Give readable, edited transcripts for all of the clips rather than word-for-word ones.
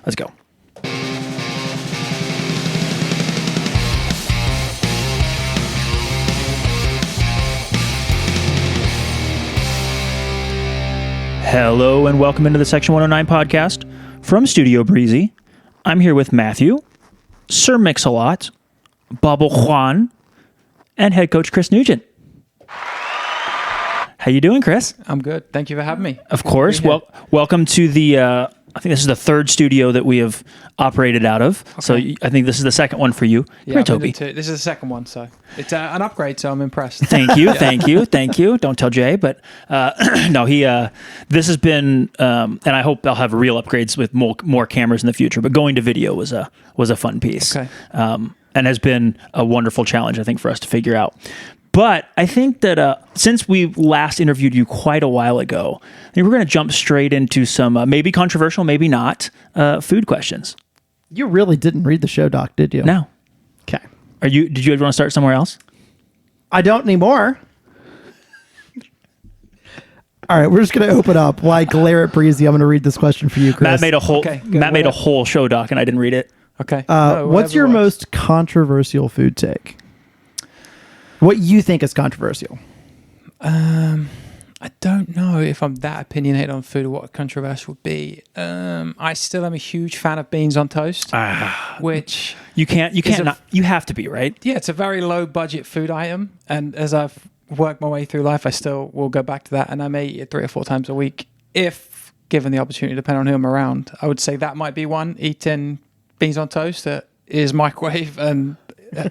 Let's go. Hello and welcome into the Section 109 podcast from Studio Breezy. I'm here with Matthew, Sir Mix-a-Lot, Bubble Juan, and head coach Chris Nugent. How you doing, Chris? I'm good. Thank you for having me. Of course. Well, welcome to the, I think this is the third studio that we have operated out of. Okay. So I think this is the second one for you. Yeah, here, Toby. This is the second one, so it's an upgrade, so I'm impressed. Thank you, thank you. Don't tell Jay, but no, this has been, and I hope I'll have real upgrades with more cameras in the future, but going to video was a fun piece. Okay. And has been a wonderful challenge, I think, for us to figure out. But I think that since we last interviewed you quite a while ago, I think we're going to jump straight into some maybe controversial, maybe not, food questions. You really didn't read the show doc, did you? No. Okay. Did you ever want to start somewhere else? I don't anymore. All right, we're just going to open up. Like glare at Breezy, I'm going to read this question for you, Chris. Matt made a whole show doc, and I didn't read it. Okay. What's your most controversial food take? What you think is controversial? I don't know if I'm that opinionated on food or what controversial would be. I still am a huge fan of beans on toast, which you have to be, right? Yeah, it's a very low budget food item, and as I've worked my way through life, I still will go back to that, and I may eat it 3 or 4 times a week if given the opportunity, depending on who I'm around. I would say that might be one. Eating beans on toast that is microwave and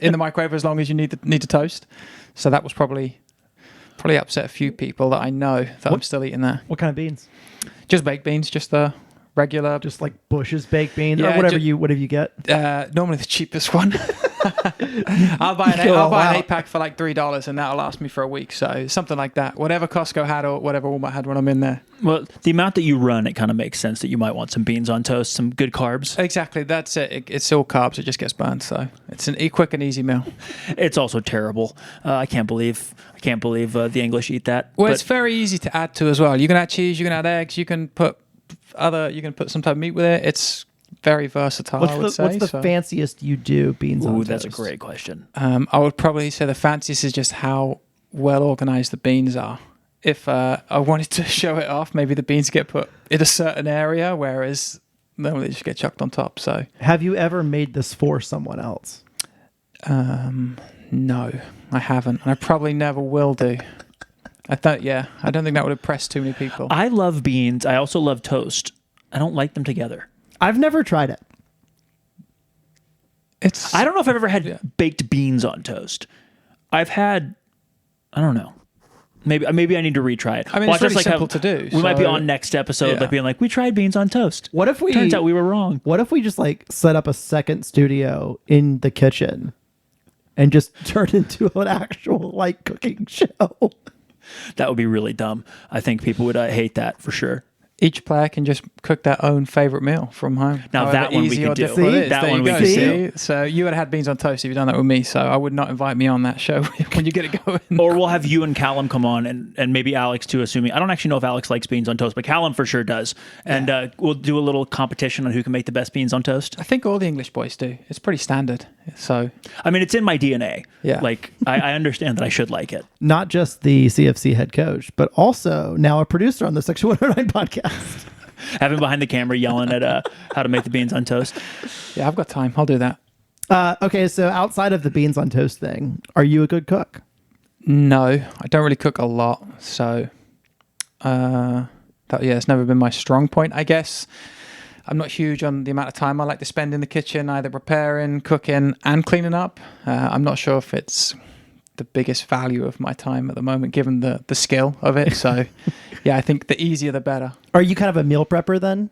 in the microwave as long as you need to toast. So that was probably upset a few people that I know that I'm still eating there. What kind of beans? Just baked beans, just the regular, just like Bush's baked beans, or whatever you get. Normally the cheapest one. I'll buy an 8-pack for like $3, and that'll last me for a week. So something like that. Whatever Costco had or whatever Walmart had when I'm in there. Well, the amount that you run, it kind of makes sense that you might want some beans on toast, some good carbs. Exactly. That's it. It's all carbs. It just gets burned. So it's a quick and easy meal. It's also terrible. I can't believe the English eat that. Well, it's very easy to add to as well. You can add cheese. You can add eggs. You can put some type of meat with it. It's very versatile, What's the fanciest you do beans on toast? That's a great question. I would probably say the fanciest is just how well organized the beans are. If I wanted to show it off, maybe the beans get put in a certain area, whereas normally they just get chucked on top. So, have you ever made this for someone else? No, I haven't, and I probably never will do. I don't think that would impress too many people. I love beans. I also love toast. I don't like them together. I've never tried it. I don't know if I've ever had baked beans on toast. I've had, I don't know. Maybe I need to retry it. I mean, it's really simple to do. We might be on next episode, like being like, we tried beans on toast. What if turns out we were wrong? What if we just like set up a second studio in the kitchen and just turn it into an actual like cooking show? That would be really dumb. I think people would hate that for sure. Each player can just cook their own favorite meal from home. Now that one we can do. That one we can do. So you would have had beans on toast if you'd done that with me. So I would not invite me on that show when you get it going. Or we'll have you and Callum come on, and maybe Alex too, assuming. I don't actually know if Alex likes beans on toast, but Callum for sure does. And we'll do a little competition on who can make the best beans on toast. I think all the English boys do. It's pretty standard. So I mean, it's in my DNA. Yeah. Like I understand that I should like it. Not just the CFC head coach, but also now a producer on the Section 109 podcast. Having behind the camera yelling at how to make the beans on toast. Yeah, I've got time. I'll do that. Okay, so outside of the beans on toast thing, are you a good cook? No, I don't really cook a lot. So, it's never been my strong point, I guess. I'm not huge on the amount of time I like to spend in the kitchen, either preparing, cooking, and cleaning up. I'm not sure if it's the biggest value of my time at the moment, given the skill of it. So, I think the easier the better. Are you kind of a meal prepper then?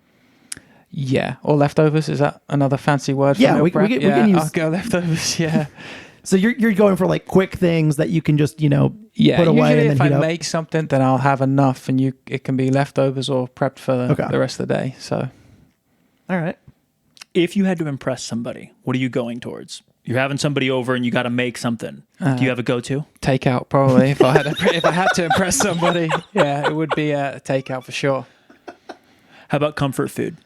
Yeah, or leftovers. Is that another fancy word for meal prep? We can use... I'll go leftovers, yeah. So you're going for like quick things that you can just, put away and then usually if I make something, then I'll have enough, and it can be leftovers or prepped for the rest of the day. So, all right. If you had to impress somebody, what are you going towards? You're having somebody over and you got to make something. Do you have a go-to? Takeout, probably. If I had to impress somebody, it would be a takeout for sure. How about comfort food?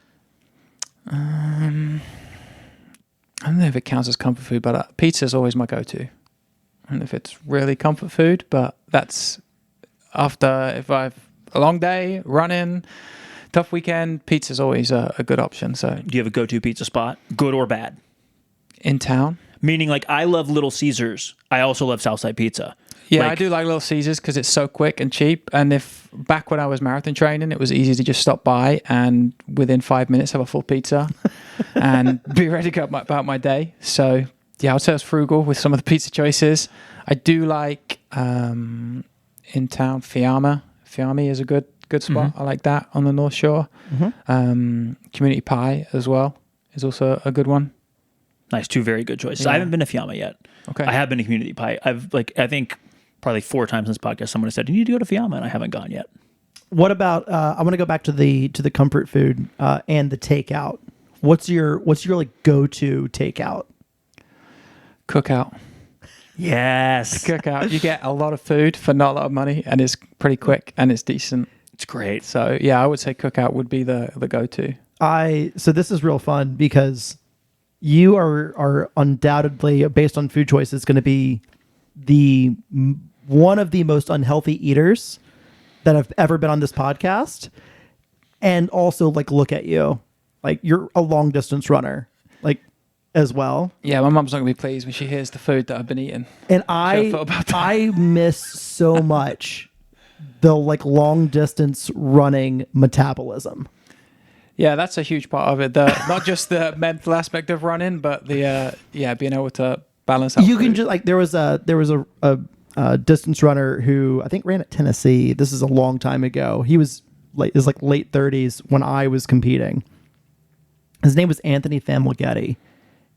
I don't know if it counts as comfort food, but pizza is always my go-to. I don't know if it's really comfort food, but that's after, if I've a long day, running, tough weekend, pizza's always a good option. So, Do you have a go-to pizza spot, good or bad? in town, Meaning, like, I love Little Caesars. I also love Southside Pizza. yeah, Like- I do like Little Caesars because it's so quick and cheap. And if back when I was marathon training, it was easy to just stop by and within 5 minutes have a full pizza and be ready to go about my day. So yeah, I'd say I was frugal with some of the pizza choices. I do like in town Fiamma. Fiamma is a good spot. I like that on the North Shore. Community Pie as well is also a good one. Nice, two very good choices. Yeah. I haven't been to Fiamma yet. Okay. I have been to Community Pie. I think probably 4 times in this podcast, someone has said, you need to go to Fiamma, and I haven't gone yet. What about? I want to go back to the comfort food and the takeout. What's your like go-to takeout? Cookout. Yes. Cookout. You get a lot of food for not a lot of money, and it's pretty quick and it's decent. It's great. So yeah, I would say cookout would be the go-to. So this is real fun because you are undoubtedly, based on food choices, going to be one of the most unhealthy eaters that have ever been on this podcast. And also, like, look at you, like you're a long distance runner, like, as well. Yeah, my mum's not gonna be pleased when she hears the food that I've been eating. And Should've thought about that. I miss so much the like long distance running metabolism. Yeah, that's a huge part of it. Not just the mental aspect of running, but the being able to balance out. You can food. just like there was a distance runner who I think ran at Tennessee. This is a long time ago. He was late 30s when I was competing. His name was Anthony Famighetti,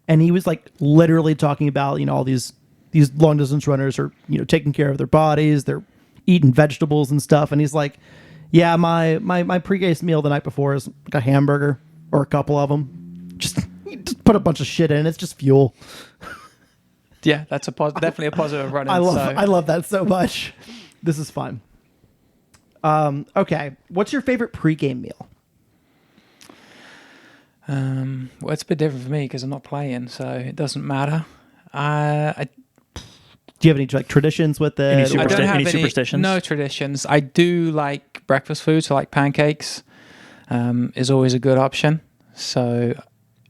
and he was like literally talking about, all these long distance runners are, taking care of their bodies, they're eating vegetables and stuff, and he's like, yeah, my pre-game meal the night before is like a hamburger or a couple of them. Just put a bunch of shit in. It's just fuel. Yeah, that's definitely a positive running. I love that so much. This is fun. Okay, what's your favorite pre-game meal? Well, it's a bit different for me because I'm not playing, so it doesn't matter. Do you have any like traditions with it? Any or- superstitions? Any superstitions? No traditions. I do like breakfast food, so like pancakes is always a good option. So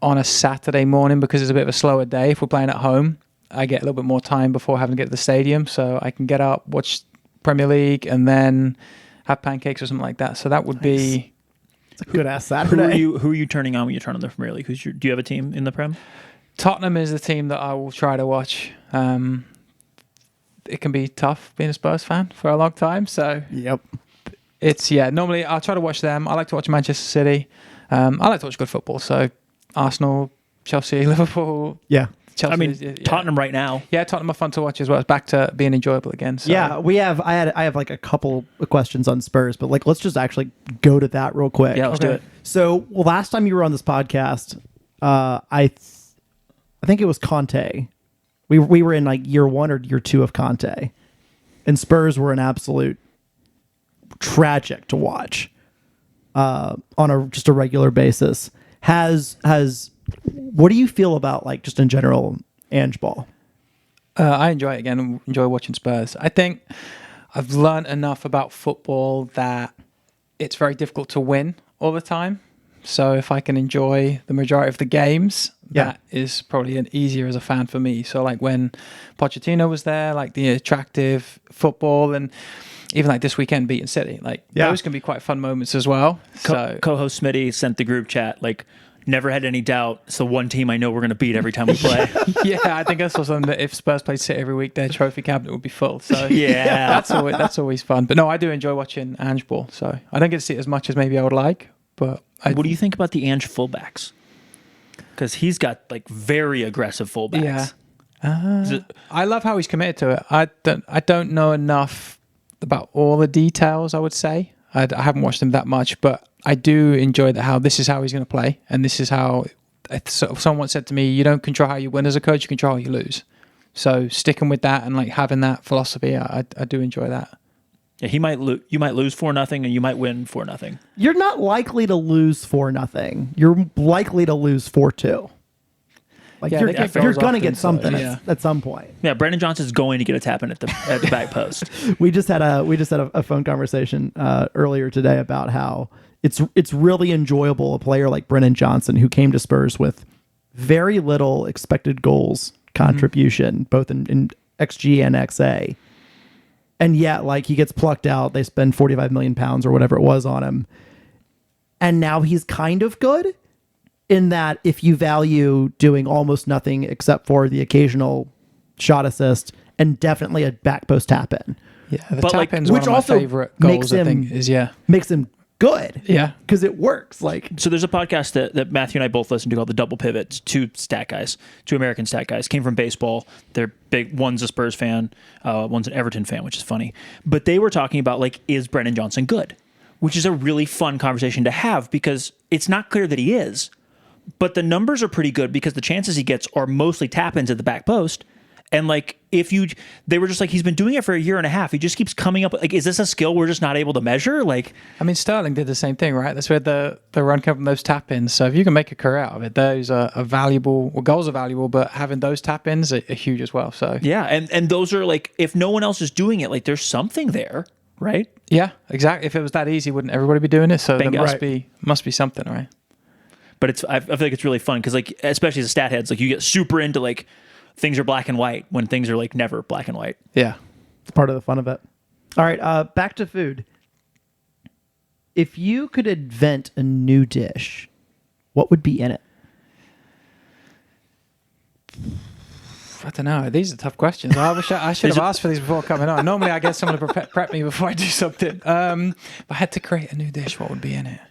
on a Saturday morning, because it's a bit of a slower day, if we're playing at home, I get a little bit more time before having to get to the stadium, so I can get up, watch Premier League, and then have pancakes or something like that. So that would be... It's a good ass Who are Saturday. you turning on when you turn on the Premier League? Do you have a team in the Prem? Tottenham is the team that I will try to watch. It can be tough being a Spurs fan for a long time, so Yep. normally I'll try to watch them. I like to watch Manchester City. I like to watch good football, so Arsenal, Chelsea, Liverpool, Yeah. Chelsea. I mean, yeah. Tottenham right now. Yeah, Tottenham are fun to watch as well. It's back to being enjoyable again. So. Yeah, I have like a couple of questions on Spurs, but like let's just actually go to that real quick. Yeah, let's do Okay. it. So, last time you were on this podcast, I think it was Conte. We were in like year 1 or year 2 of Conte, and Spurs were an absolute tragic to watch on just a regular basis. What do you feel about like just in general Ange Ball? I enjoy it again and enjoy watching Spurs. I think I've learned enough about football that it's very difficult to win all the time. So if I can enjoy the majority of the games, that is probably easier as a fan for me. So like when Pochettino was there, like the attractive football, and even like this weekend beating City, like those can be quite fun moments as well. Co-host Smitty sent the group chat, like, never had any doubt. It's the one team I know we're going to beat every time we play. Yeah, I think I saw something that if Spurs played City every week, their trophy cabinet would be full. So Yeah. that's always fun. But no, I do enjoy watching Ange Ball. So I don't get to see it as much as maybe I would like. But What do you think about the Ange fullbacks? Because he's got like very aggressive fullbacks. Yeah. I love how he's committed to it. I don't know enough about all the details, I would say. I haven't watched him that much, but I do enjoy how this is how he's going to play. And this is how someone said to me, you don't control how you win as a coach, you control how you lose. So sticking with that and like having that philosophy, I do enjoy that. Yeah, you might lose 4-0 and you might win 4-0. You're not likely to lose 4-0. You're likely to lose 4-2. Like Yeah, you're, they get you're goals going to often, get something so, yeah. at some point. Yeah, Brendan Johnson's going to get a tap in at the back post. We just had a phone conversation earlier today about how it's really enjoyable a player like Brennan Johnson who came to Spurs with very little expected goals contribution, both in XG and XA. And yet, like, he gets plucked out. They spend 45 million pounds or whatever it was on him. And now he's kind of good in that if you value doing almost nothing except for the occasional shot assist and definitely a back post tap in. Yeah, the But, like, tap-in's one which of my also favorite makes goals, I him- think, is, yeah. Makes him good. Yeah. Because it works. Like, So there's a podcast that Matthew and I both listen to called The Double Pivot. Two American stat guys, came from baseball. They're big. One's a Spurs fan, one's an Everton fan, which is funny. But they were talking about, like, is Brendan Johnson good? Which is a really fun conversation to have because it's not clear that he is. But the numbers are pretty good because the chances he gets are mostly tap-ins at the back post. And, like, they were just like, he's been doing it for a year and a half. He just keeps coming up. Like, is this a skill we're just not able to measure? Like, I mean, Sterling did the same thing, right? That's where the run came from those tap-ins. So if you can make a career out of it, those are valuable. Well, goals are valuable, but having those tap-ins are huge as well. So yeah. And those are, like, if no one else is doing it, like, there's something there, right? yeah, exactly. If it was that easy, wouldn't everybody be doing it? So Bingo. there must be something, right? But I feel like it's really fun because, like, especially as a stat heads, like, you get super into, like, things are black and white when things are, like, never black and white. Yeah. it's part of the fun of it. All right, back to food. If you could invent a new dish, what would be in it? I don't know. These are tough questions. I should have asked for these before coming on. Normally, I get someone to prep me before I do something. If I had to create a new dish, what would be in it?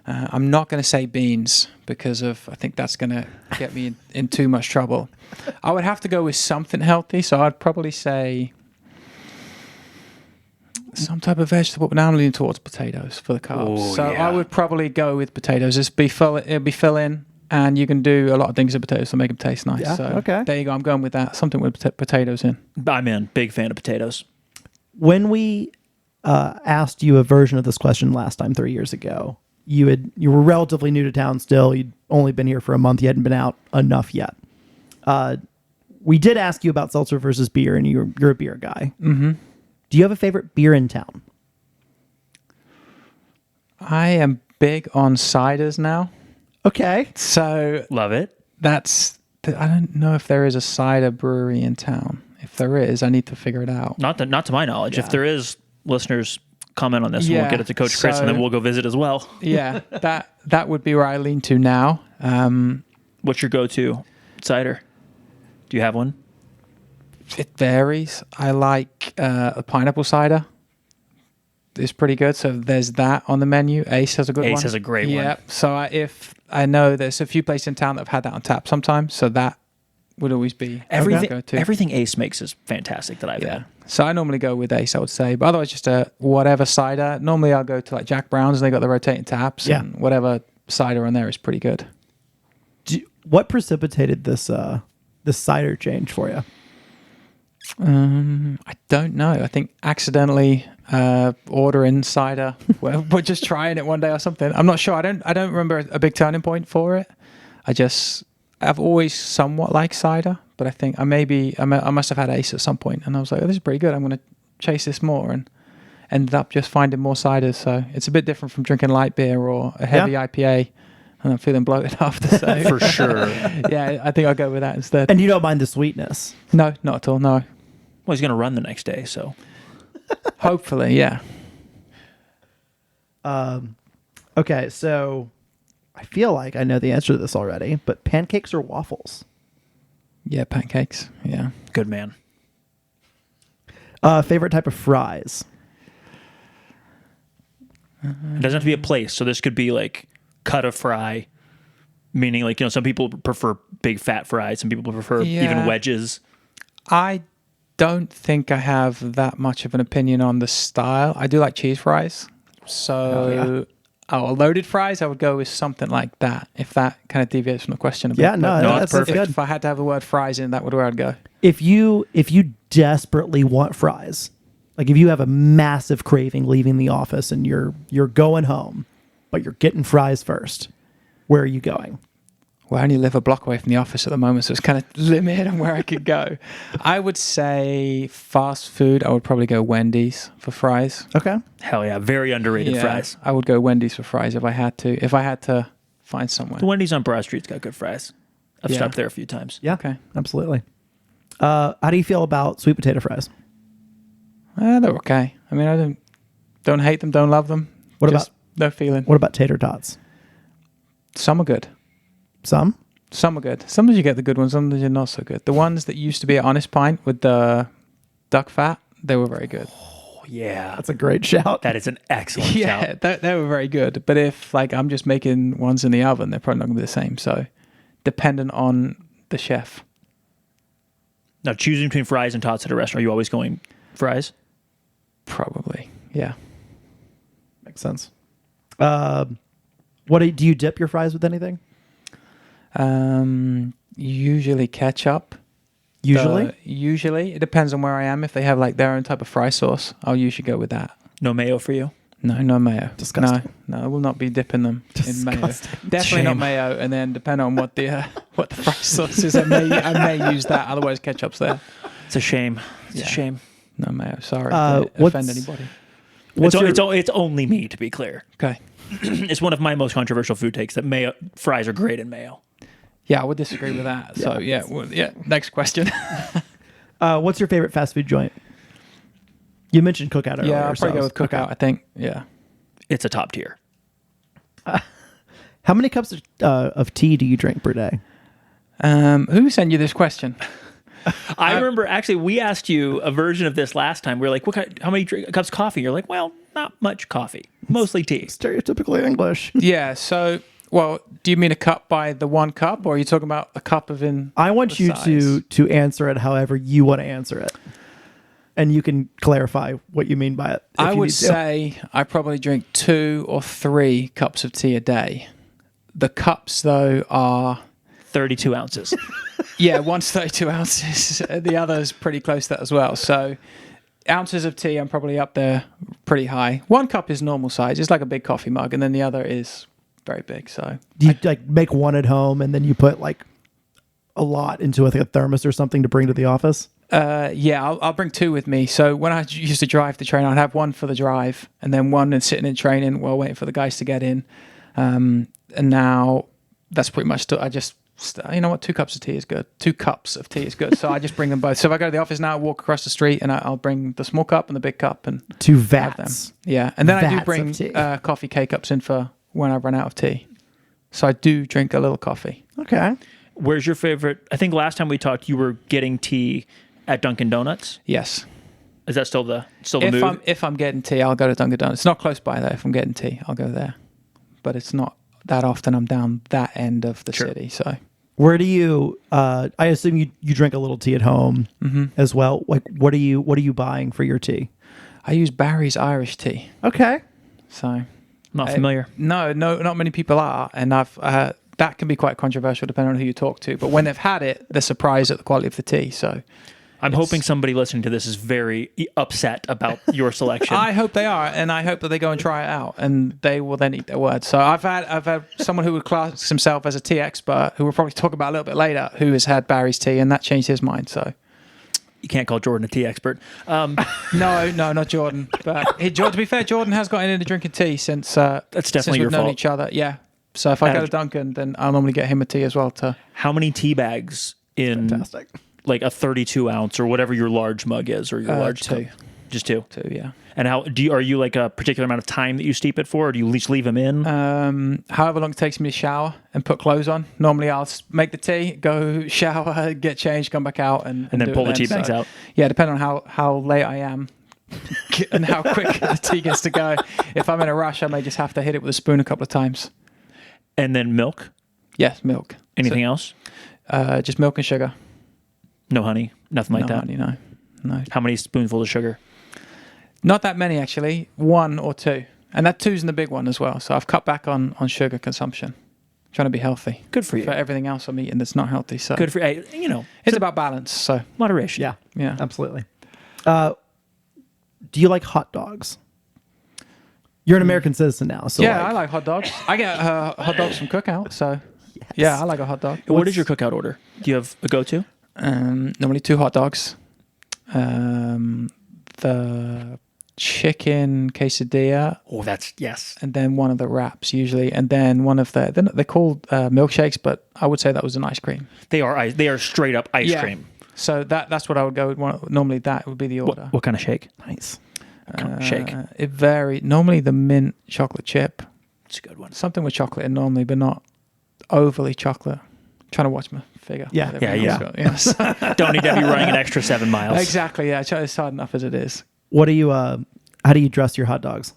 I'm not going to say beans because I think that's going to get me in too much trouble. I would have to go with something healthy, so I'd probably say some type of vegetable, but now I'm leaning towards potatoes for the carbs. Oh, so yeah. I would probably go with potatoes. It'll be fill-in, and you can do a lot of things with potatoes to make them taste nice. Yeah, so okay. there you go. I'm going with that. Something with potatoes in. I'm in. Big fan of potatoes. When we asked you a version of this question last time 3 years ago, you were relatively new to town still. You'd only been here for a month. You hadn't been out enough yet. We did ask you about seltzer versus beer, and you're a beer guy. Mm-hmm. Do you have a favorite beer in town? I am big on ciders now. Okay. So Love it. I don't know if there is a cider brewery in town. If there is, I need to figure it out. Not to my knowledge. Yeah. If there is, listeners, comment on this and we'll get it to Coach Chris and then we'll go visit as well. Yeah, that would be where I lean to now. What's your go-to cider? Do you have one? It varies. I like a pineapple cider. It's pretty good. So there's that on the menu. Ace has a good one. Ace has a great one. Yeah. So if I know there's a few places in town that have had that on tap sometimes, so that would always be Everything Ace makes is fantastic that I've had. So I normally go with Ace, I would say. But otherwise, just a whatever cider. Normally, I'll go to like Jack Brown's, and they got the rotating taps. Yeah. And whatever cider on there is pretty good. What precipitated this cider change for you? I don't know. I think accidentally ordering cider. Well, we're just trying it one day or something. I'm not sure. I don't remember a big turning point for it. I've always somewhat liked cider, but I think I must have had Ace at some point, and I was like, oh, this is pretty good. I'm going to chase this more, and ended up just finding more ciders. So it's a bit different from drinking light beer or a heavy IPA, and I'm feeling bloated after. So For sure. yeah, I think I'll go with that instead. And you don't mind the sweetness? No, not at all. No, Well, he's going to run the next day, so. hopefully, yeah. Okay, so I feel like I know the answer to this already, but pancakes or waffles? Yeah, pancakes. Yeah. Good man. Favorite type of fries? It doesn't have to be a place, so this could be like cut of fry, meaning like, some people prefer big fat fries, some people prefer even wedges. I don't think I have that much of an opinion on the style. I do like cheese fries. So, loaded fries, I would go with something like that, if that kind of deviates from the question a bit. Yeah, no, But that's perfect. good. If I had to have the word fries in, that would where I'd go. If you desperately want fries, like if you have a massive craving leaving the office and you're going home, but you're getting fries first, where are you going? Well, I only live a block away from the office at the moment, so it's kind of limited on where I could go. I would say fast food. I would probably go Wendy's for fries. Okay. Hell yeah, very underrated fries. I would go Wendy's for fries if I had to. If I had to find somewhere. The Wendy's on Broad Street's got good fries. I've stopped there a few times. Yeah. Okay. Absolutely. How do you feel about sweet potato fries? They're okay. I mean, I don't hate them, don't love them. What Just about no feeling? What about tater tots? Some are good. Some? Some are good. Sometimes you get the good ones, sometimes you're not so good. The ones that used to be at Honest Pint with the duck fat, they were very good. Oh, yeah. That's a great shout. That is an excellent Yeah, shout. they were very good. But if like I'm just making ones in the oven, they're probably not going to be the same. So dependent on the chef. Now, choosing between fries and tots at a restaurant, are you always going fries? Probably, yeah. Makes sense. What do you dip your fries with anything? Usually ketchup. Usually? It depends on where I am. If they have like their own type of fry sauce, I'll usually go with that. No mayo for you? No mayo. Disgusting. No, I will not be dipping them in mayo. Disgusting. Definitely not Shame. mayo. And then depending on what the fry sauce is, I may use that. Otherwise, ketchup's there. It's a shame. It's Yeah. a shame. No mayo. Sorry to what's- offend anybody. It's only me, to be clear. Okay. It's one of my most controversial food takes that mayo fries are great in mayo. Yeah, I would disagree with that. So yeah. Next question. What's your favorite fast food joint? You mentioned Cookout earlier. Yeah, I'll probably go with so- Cookout. I think. Yeah. It's a top tier. How many cups of tea do you drink per day? Who sent you this question? I remember actually we asked you a version of this last time. We were like, how many cups of coffee? You're like, well, not much coffee, mostly tea. Stereotypically English. Yeah. So, well, do you mean a cup by the 1 cup, or are you talking about a cup of in? I want the you size? to answer it however you want to answer it. And you can clarify what you mean by it. if I you would need to. say I probably drink 2 or 3 cups of tea a day. The cups, though, are 32 ounces. yeah, one's 32 ounces. The other's pretty close to that as well. So, ounces of tea, I'm probably up there pretty high. 1 cup is normal size. It's like a big coffee mug, and then the other is very big. So, Do you like make one at home and then you put like a lot into a thermos or something to bring to the office? yeah, I'll bring 2 with me. So when I used to drive to train, I'd have 1 for the drive and then 1 and sitting in training while waiting for the guys to get in. And now that's pretty much, I just, you know what, 2 cups of tea is good. 2 cups of tea is good. So I just bring them both. So if I go to the office now, I walk across the street and I'll bring the small cup and the big cup and 2 have them. vats. Yeah. And then I Vats do of bring tea. coffee K-cups in for when I run out of tea. So I do drink a little coffee. Okay. Where's your favorite? I think last time we talked, you were getting tea at Dunkin' Donuts. Yes. Is that still the move? If I'm getting tea, I'll go to Dunkin' Donuts. It's not close by though. If I'm getting tea, I'll go there. But it's not that often I'm down that end of the city. So Where do you? I assume you drink a little tea at home as well. Like, what are you buying for your tea? I use Barry's Irish tea. Okay. So Not familiar. No, not many people are, and I've that can be quite controversial depending on who you talk to. But when they've had it, they're surprised at the quality of the tea. So I'm hoping somebody listening to this is very upset about your selection. I hope they are, and I hope that they go and try it out, and they will then eat their words. So I've had someone who would class himself as a tea expert, who we'll probably talk about a little bit later, who has had Barry's tea, and that changed his mind. So You can't call Jordan a tea expert. no, not Jordan. But to be fair, Jordan has gotten into drinking tea since That's definitely since we've your known fault. each other. Yeah. So if I go to Dunkin', then I'll normally get him a tea as well. How many tea bags in Fantastic. like a 32 ounce or whatever your large mug is, or your large 2. cup? Just 2. 2, yeah. And are you like a particular amount of time that you steep it for, or do you at least leave them in? However long it takes me to shower and put clothes on. Normally I'll make the tea, go shower, get changed, come back out and then do pull it the tea bags out. Yeah, depending on how late I am and how quick the tea gets to go. If I'm in a rush, I may just have to hit it with a spoon a couple of times. And then milk? Yes, milk. Anything else? Just milk and sugar. No honey? Nothing like No that? honey, no. How many spoonfuls of sugar? Not that many, actually. 1 or 2. And that 2's in the big one as well. So I've cut back on sugar consumption. Trying to be healthy. Good for you. For everything else I'm eating that's not healthy. So Good for you. it's about balance. So Moderation. Yeah. yeah. Absolutely. Do you like hot dogs? You're an American citizen now, so Yeah, I like hot dogs. I get hot dogs from Cookout, so Yeah, I like a hot dog. What is your cookout order? Do you have a go-to? Normally 2 hot dogs. The chicken quesadilla, Oh, that's yes. and then one of the wraps usually, and then one of they're called milkshakes, but I would say that was an ice cream. They are straight up ice cream. So that's what I would go with. Normally that would be the order. What kind of shake? Nice. What kind of shake? It varies. Normally the mint chocolate chip, It's a good one. something with chocolate in normally, but not overly chocolate. Trying to watch my figure. Yeah. With everything else. Yes. Don't need to be running an extra 7 miles. Exactly. Yeah, it's hard enough as it is. What do you? How do you dress your hot dogs?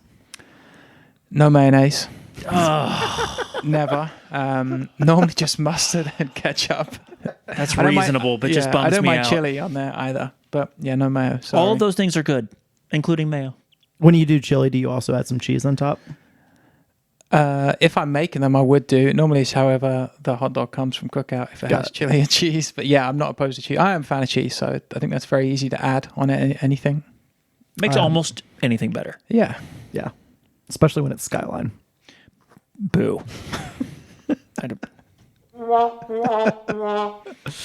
No mayonnaise. Oh, Never. Normally just mustard and ketchup. that's I don't mind- reasonable, but just yeah, bums I don't me mind out. chili on there either. But yeah, no mayo. Sorry. All of those things are good, including mayo. When you do chili, do you also add some cheese on top? If I'm making them, I would do. Normally, it's however the hot dog comes from Cookout, if it Got has it. chili and cheese. But yeah, I'm not opposed to cheese. I am a fan of cheese, so I think that's very easy to add on anything. Makes almost anything better. Yeah. Yeah, especially when it's Skyline. Boo.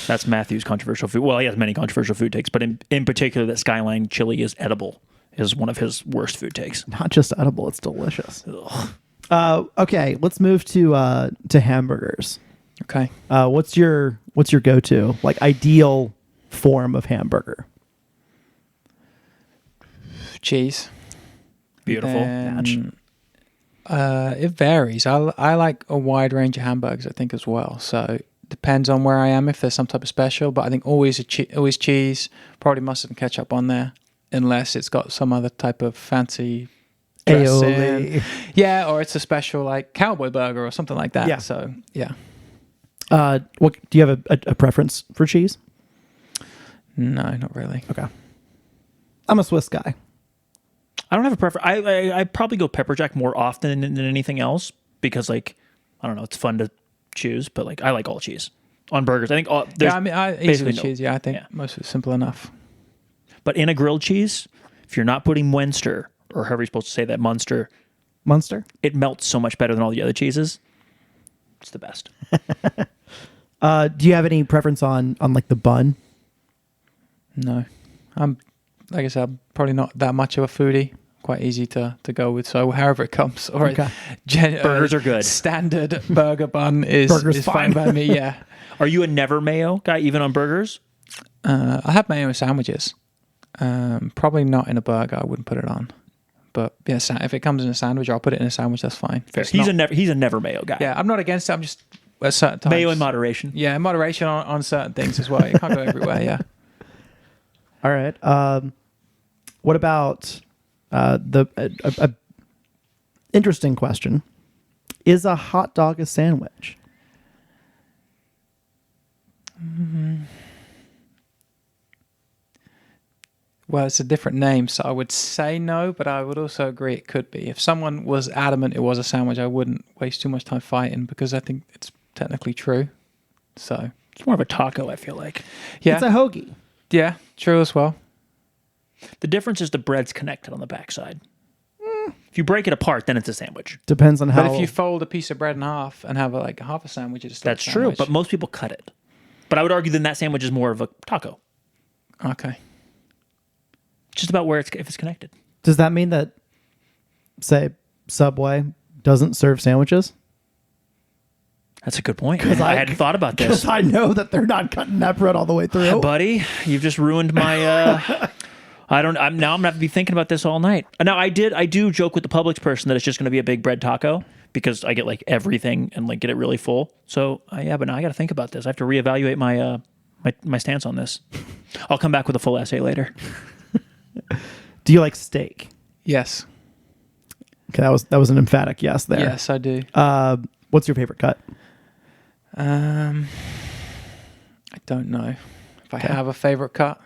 That's Matthew's controversial food. Well, he has many controversial food takes, but in particular, that Skyline chili is edible is one of his worst food takes. Not just edible; it's delicious. Ugh. Okay, let's move to hamburgers. Okay. What's your go-to, like, ideal form of hamburger? Cheese. Beautiful. Match. It varies. I like a wide range of hamburgers, I think, as well. So it depends on where I am, if there's some type of special. But I think always always cheese, probably mustard and ketchup on there, unless it's got some other type of fancy dressing. Aioli. Yeah, or it's a special like cowboy burger or something like that. Yeah. So yeah. What do you have a preference for cheese? No, not really. Okay, I'm a Swiss guy. I don't have a preference. I probably go pepper jack more often than anything else because, like, I don't know, it's fun to choose, but like I like all cheese on burgers. I think Yeah, I mean, I easily basically no- cheese. Yeah, I think yeah. most of it's simple enough. But in a grilled cheese, if you're not putting Munster or however you're supposed to say that, Munster, it melts so much better than all the other cheeses. It's the best. Do you have any preference on like the bun? No, I'm like I said, I'm probably not that much of a foodie. Quite easy to go with. So however it comes, or Okay. Burgers are good. Standard burger bun is Burger's fine fine. by me. Yeah, Are you a never mayo guy, even on burgers? I have mayo in sandwiches. Probably not in a burger. I wouldn't put it on. But yeah, if it comes in a sandwich, I'll put it in a sandwich. That's fine. Fair. It's He's not- a never mayo guy. Yeah, I'm not against it. I'm just at certain times. Mayo in moderation. Yeah, in moderation on certain things as well. You can't go everywhere. Yeah. All right. What about a interesting question? Is a hot dog a sandwich? Well, it's a different name, so I would say no, but I would also agree it could be. If someone was adamant it was a sandwich, I wouldn't waste too much time fighting because I think it's technically true. So, It's more of a taco, I feel like. yeah. It's a hoagie. Yeah, true as well. The difference is the bread's connected on the backside. If you break it apart, then it's a sandwich. Depends on how. But if you fold a piece of bread in half and have half a sandwich, it's still That's a true, sandwich. but most people cut it. But I would argue then that sandwich is more of a taco. Okay. Just about where if it's connected. Does that mean that, say, doesn't serve sandwiches? That's a good point. I hadn't thought about this. Because I know that they're not cutting that bread all the way through. Buddy, you've just ruined my I'm gonna have to be thinking about this all night. Now I do joke with the Publix person that it's just gonna be a big bread taco because I get like everything and like get it really full. So yeah, but now I gotta think about this. I have to reevaluate my my stance on this. I'll come back with a full essay later. Do you like steak? Yes. Okay, that was an emphatic yes there. Yes, I do. What's your favorite cut? I don't know if I have a favorite cut.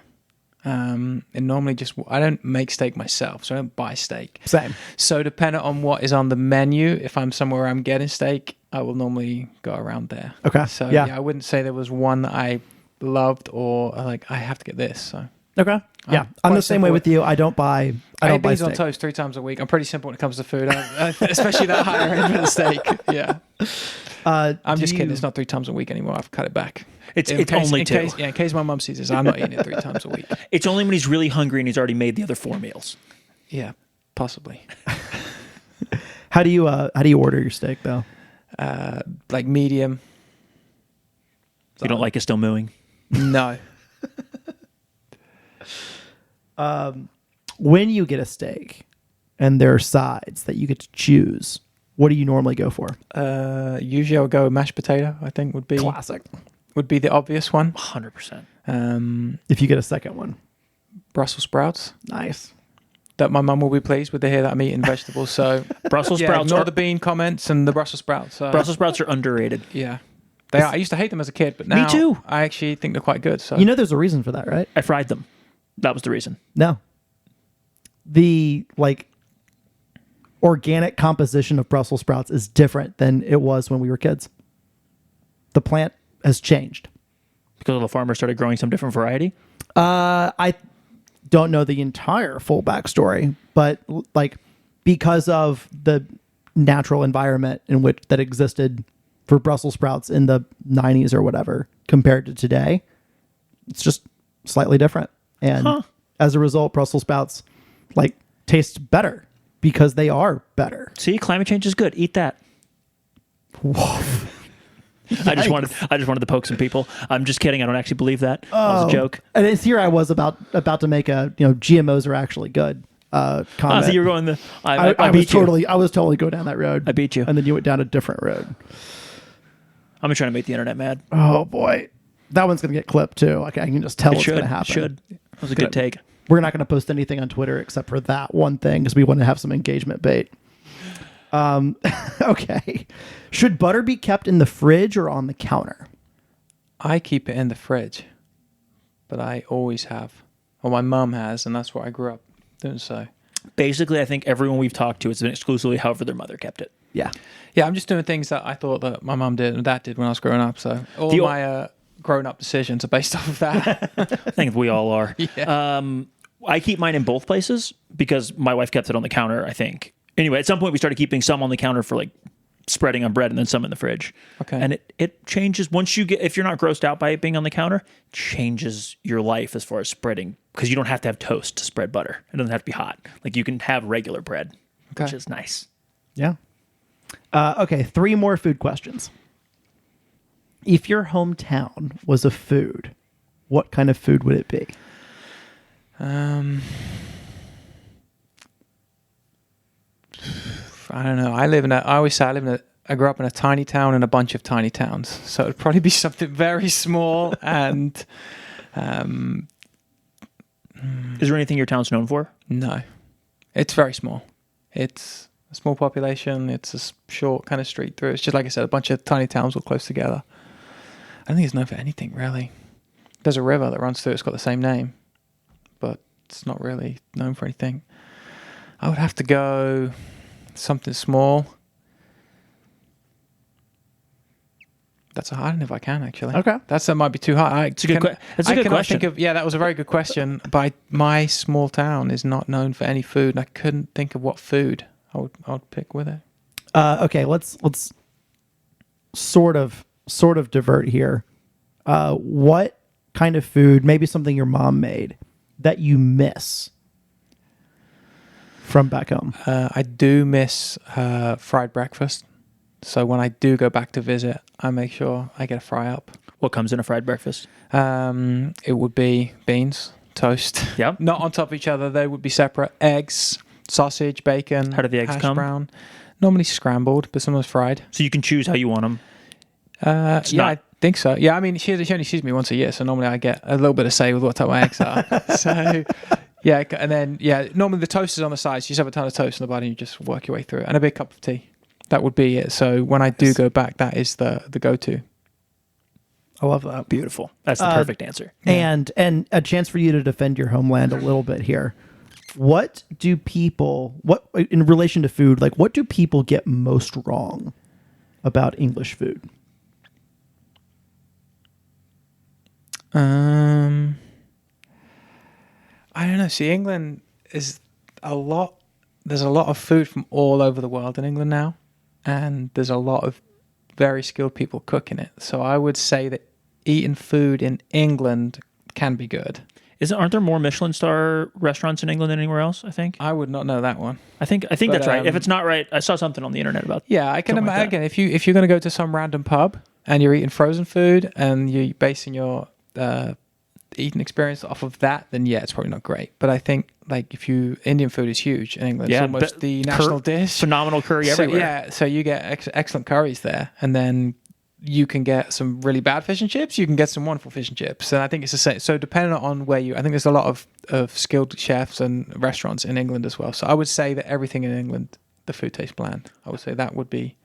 And normally I don't make steak myself, so I don't buy steak. Same. So depending on what is on the menu, if I'm somewhere I'm getting steak, I will normally go around there. Okay. So Yeah. yeah, I wouldn't say there was one that I loved or like I have to get this. So Okay. Yeah, I'm quite the same way simple. with you. I don't buy beans on steak. toast 3 times a week. I'm pretty simple when it comes to food, especially that higher end of the steak. Yeah. I'm just kidding. It's not 3 times a week anymore. I've cut it back. It's only 2. In case my mum sees this, I'm not eating it 3 times a week. It's only when he's really hungry and he's already made the other 4 meals. Yeah, possibly. How do you order your steak though? Like medium. You don't like it still mooing? No. When you get a steak and there are sides that you get to choose, what do you normally go for? Usually I'll go mashed potato. I think would be the obvious one. 100%. If you get a second one, Brussels sprouts. nice. That my mum will be pleased with to hear that I'm eating vegetables. So Brussels yeah, sprouts ignore are the bean comments and the Brussels sprouts. Brussels sprouts are underrated. Yeah, they are. I used to hate them as a kid, but now too. I actually think they're quite good. So You know, there's a reason for that, right? I fried them. That was the reason. No. The organic composition of Brussels sprouts is different than it was when we were kids. The plant has changed. Because the farmer started growing some different variety. I don't know the entire full backstory, but because of the natural environment in which that existed for Brussels sprouts in the 90s or whatever compared to today, it's just slightly different. And as a result, Brussels sprouts taste better because they are better. See, climate change is good. Eat that. I just wanted to poke some people. I'm just kidding. I don't actually believe that. That was a joke. And it's here I was about to make a GMOs are actually good comment. So you're going the I I beat you. was totally going down that road. I beat you. And then you went down a different road. I'm just trying to make the internet mad. Oh boy, that one's gonna get clipped too. I can just tell what's gonna happen. It should. That was a good take. We're not gonna post anything on Twitter except for that one thing because we want to have some engagement bait. Okay. Should butter be kept in the fridge or on the counter? I keep it in the fridge, but I always have. Well, my mum has, and that's where I grew up doing so. Basically, I think everyone we've talked to, it's been exclusively however their mother kept it. Yeah. Yeah, I'm just doing things that I thought that my mum did and dad did when I was growing up. So all my grown-up decisions are based off of that. I think we all are. Yeah. I keep mine in both places because my wife kept it on the counter, I think. Anyway, at some point we started keeping some on the counter for spreading on bread and then some in the fridge. Okay. And it changes once if you're not grossed out by it being on the counter, it changes your life as far as spreading because you don't have to have toast to spread butter. It doesn't have to be hot. You can have regular bread, which is nice. Yeah. Okay. 3 more food questions. If your hometown was a food, what kind of food would it be? I don't know. I always say I grew up in a tiny town and a bunch of tiny towns. So it'd probably be something very small and Is there anything your town's known for? no. It's very small. It's a small population. It's a short kind of street through. It's just like I said, a bunch of tiny towns all close together. I don't think it's known for anything really. There's a river that runs through. It's got the same name, but it's not really known for anything. I would have to go something small. That's a hard one if I can actually. Okay. That might be too hard. It's a good question. That was a very good question. But my small town is not known for any food, and I couldn't think of what food I would pick with it. Okay, let's sort of divert here. What kind of food, maybe something your mom made, that you miss from back home? I do miss fried breakfast. So when I do go back to visit, I make sure I get a fry up. What comes in a fried breakfast? It would be beans, toast. Yep. Not on top of each other. They would be separate. Eggs, sausage, bacon. How do the eggs hash come? brown. Normally scrambled, but sometimes fried. So you can choose how you want them. I think so. Yeah, I mean, she only sees me once a year, so normally I get a little bit of say with what type of eggs are. So, yeah, and then, normally the toast is on the side. So you just have a ton of toast on the bottom, you just work your way through it. And a big cup of tea. That would be it. So when I do go back, that is the go-to. I love that. Beautiful. That's the perfect answer. And a chance for you to defend your homeland a little bit here. What in relation to food, what do people get most wrong about English food? know. See, England is there's a lot of food from all over the world in England now, and there's a lot of very skilled people cooking it. So I would say that eating food in England can be good. Aren't there more Michelin star restaurants in England than anywhere else? I think. I would not know that one. I think that's right. If it's not right, I saw something on the internet about. Yeah, I can something like imagine if you're going to go to some random pub and you're eating frozen food and you're basing your eating experience off of that, then yeah, it's probably not great. But I think like Indian food is huge in England. Yeah, it's almost the national dish. Phenomenal curry everywhere. Yeah, so you get excellent curries there, and then you can get some really bad fish and chips. You can get some wonderful fish and chips, and I think it's the same. So depending on where I think there's a lot of skilled chefs and restaurants in England as well. So I would say that everything in England, the food tastes bland. I would say that would be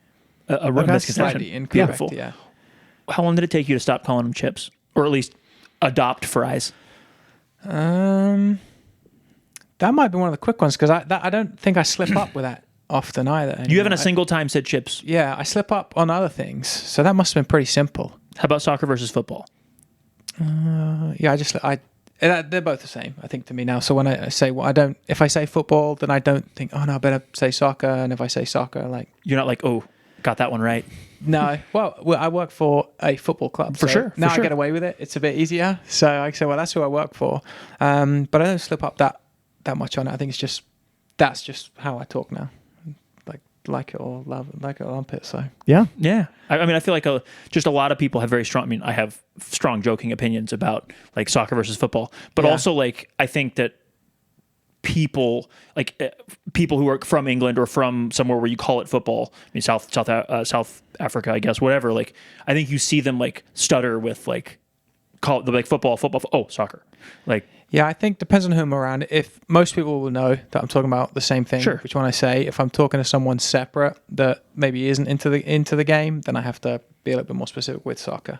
a misconception. slightly incorrect. Yeah. How long did it take you to stop calling them chips, or at least adopt fries? That might be one of the quick ones because I don't think I slip up with that often either. Anymore. You haven't a single time said chips. Yeah, I slip up on other things, so that must have been pretty simple. How about soccer versus football? Yeah, they're both the same, I think, to me now. So when I say if I say football, then I don't think, oh no, I better say soccer. And if I say soccer, like you're not like, oh, got that one right. No, well, I work for a football club. For sure. Now I get away with it. It's a bit easier. So I say, well, that's who I work for. But I don't slip up that much on it. I think that's just how I talk now. Like it or love it, like it or lump it. So yeah. I mean, I feel like just a lot of people have very strong. I mean, I have strong joking opinions about like soccer versus football, but also like I think that people who are from England or from somewhere where you call it football. I mean, South Africa, I guess, whatever. Like, I think you see them like stutter with like call it like football. Oh, soccer. Like. Yeah, I think depends on who I'm around. If most people will know that I'm talking about the same thing, which one I say. If I'm talking to someone separate that maybe isn't into the game, then I have to be a little bit more specific with soccer.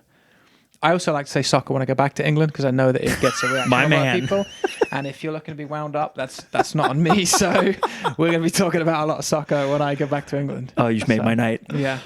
I also like to say soccer when I go back to England because I know that it gets a reaction from a lot of people. And if you're looking to be wound up, that's not on me. So we're going to be talking about a lot of soccer when I go back to England. Oh, you've made my night. Yeah.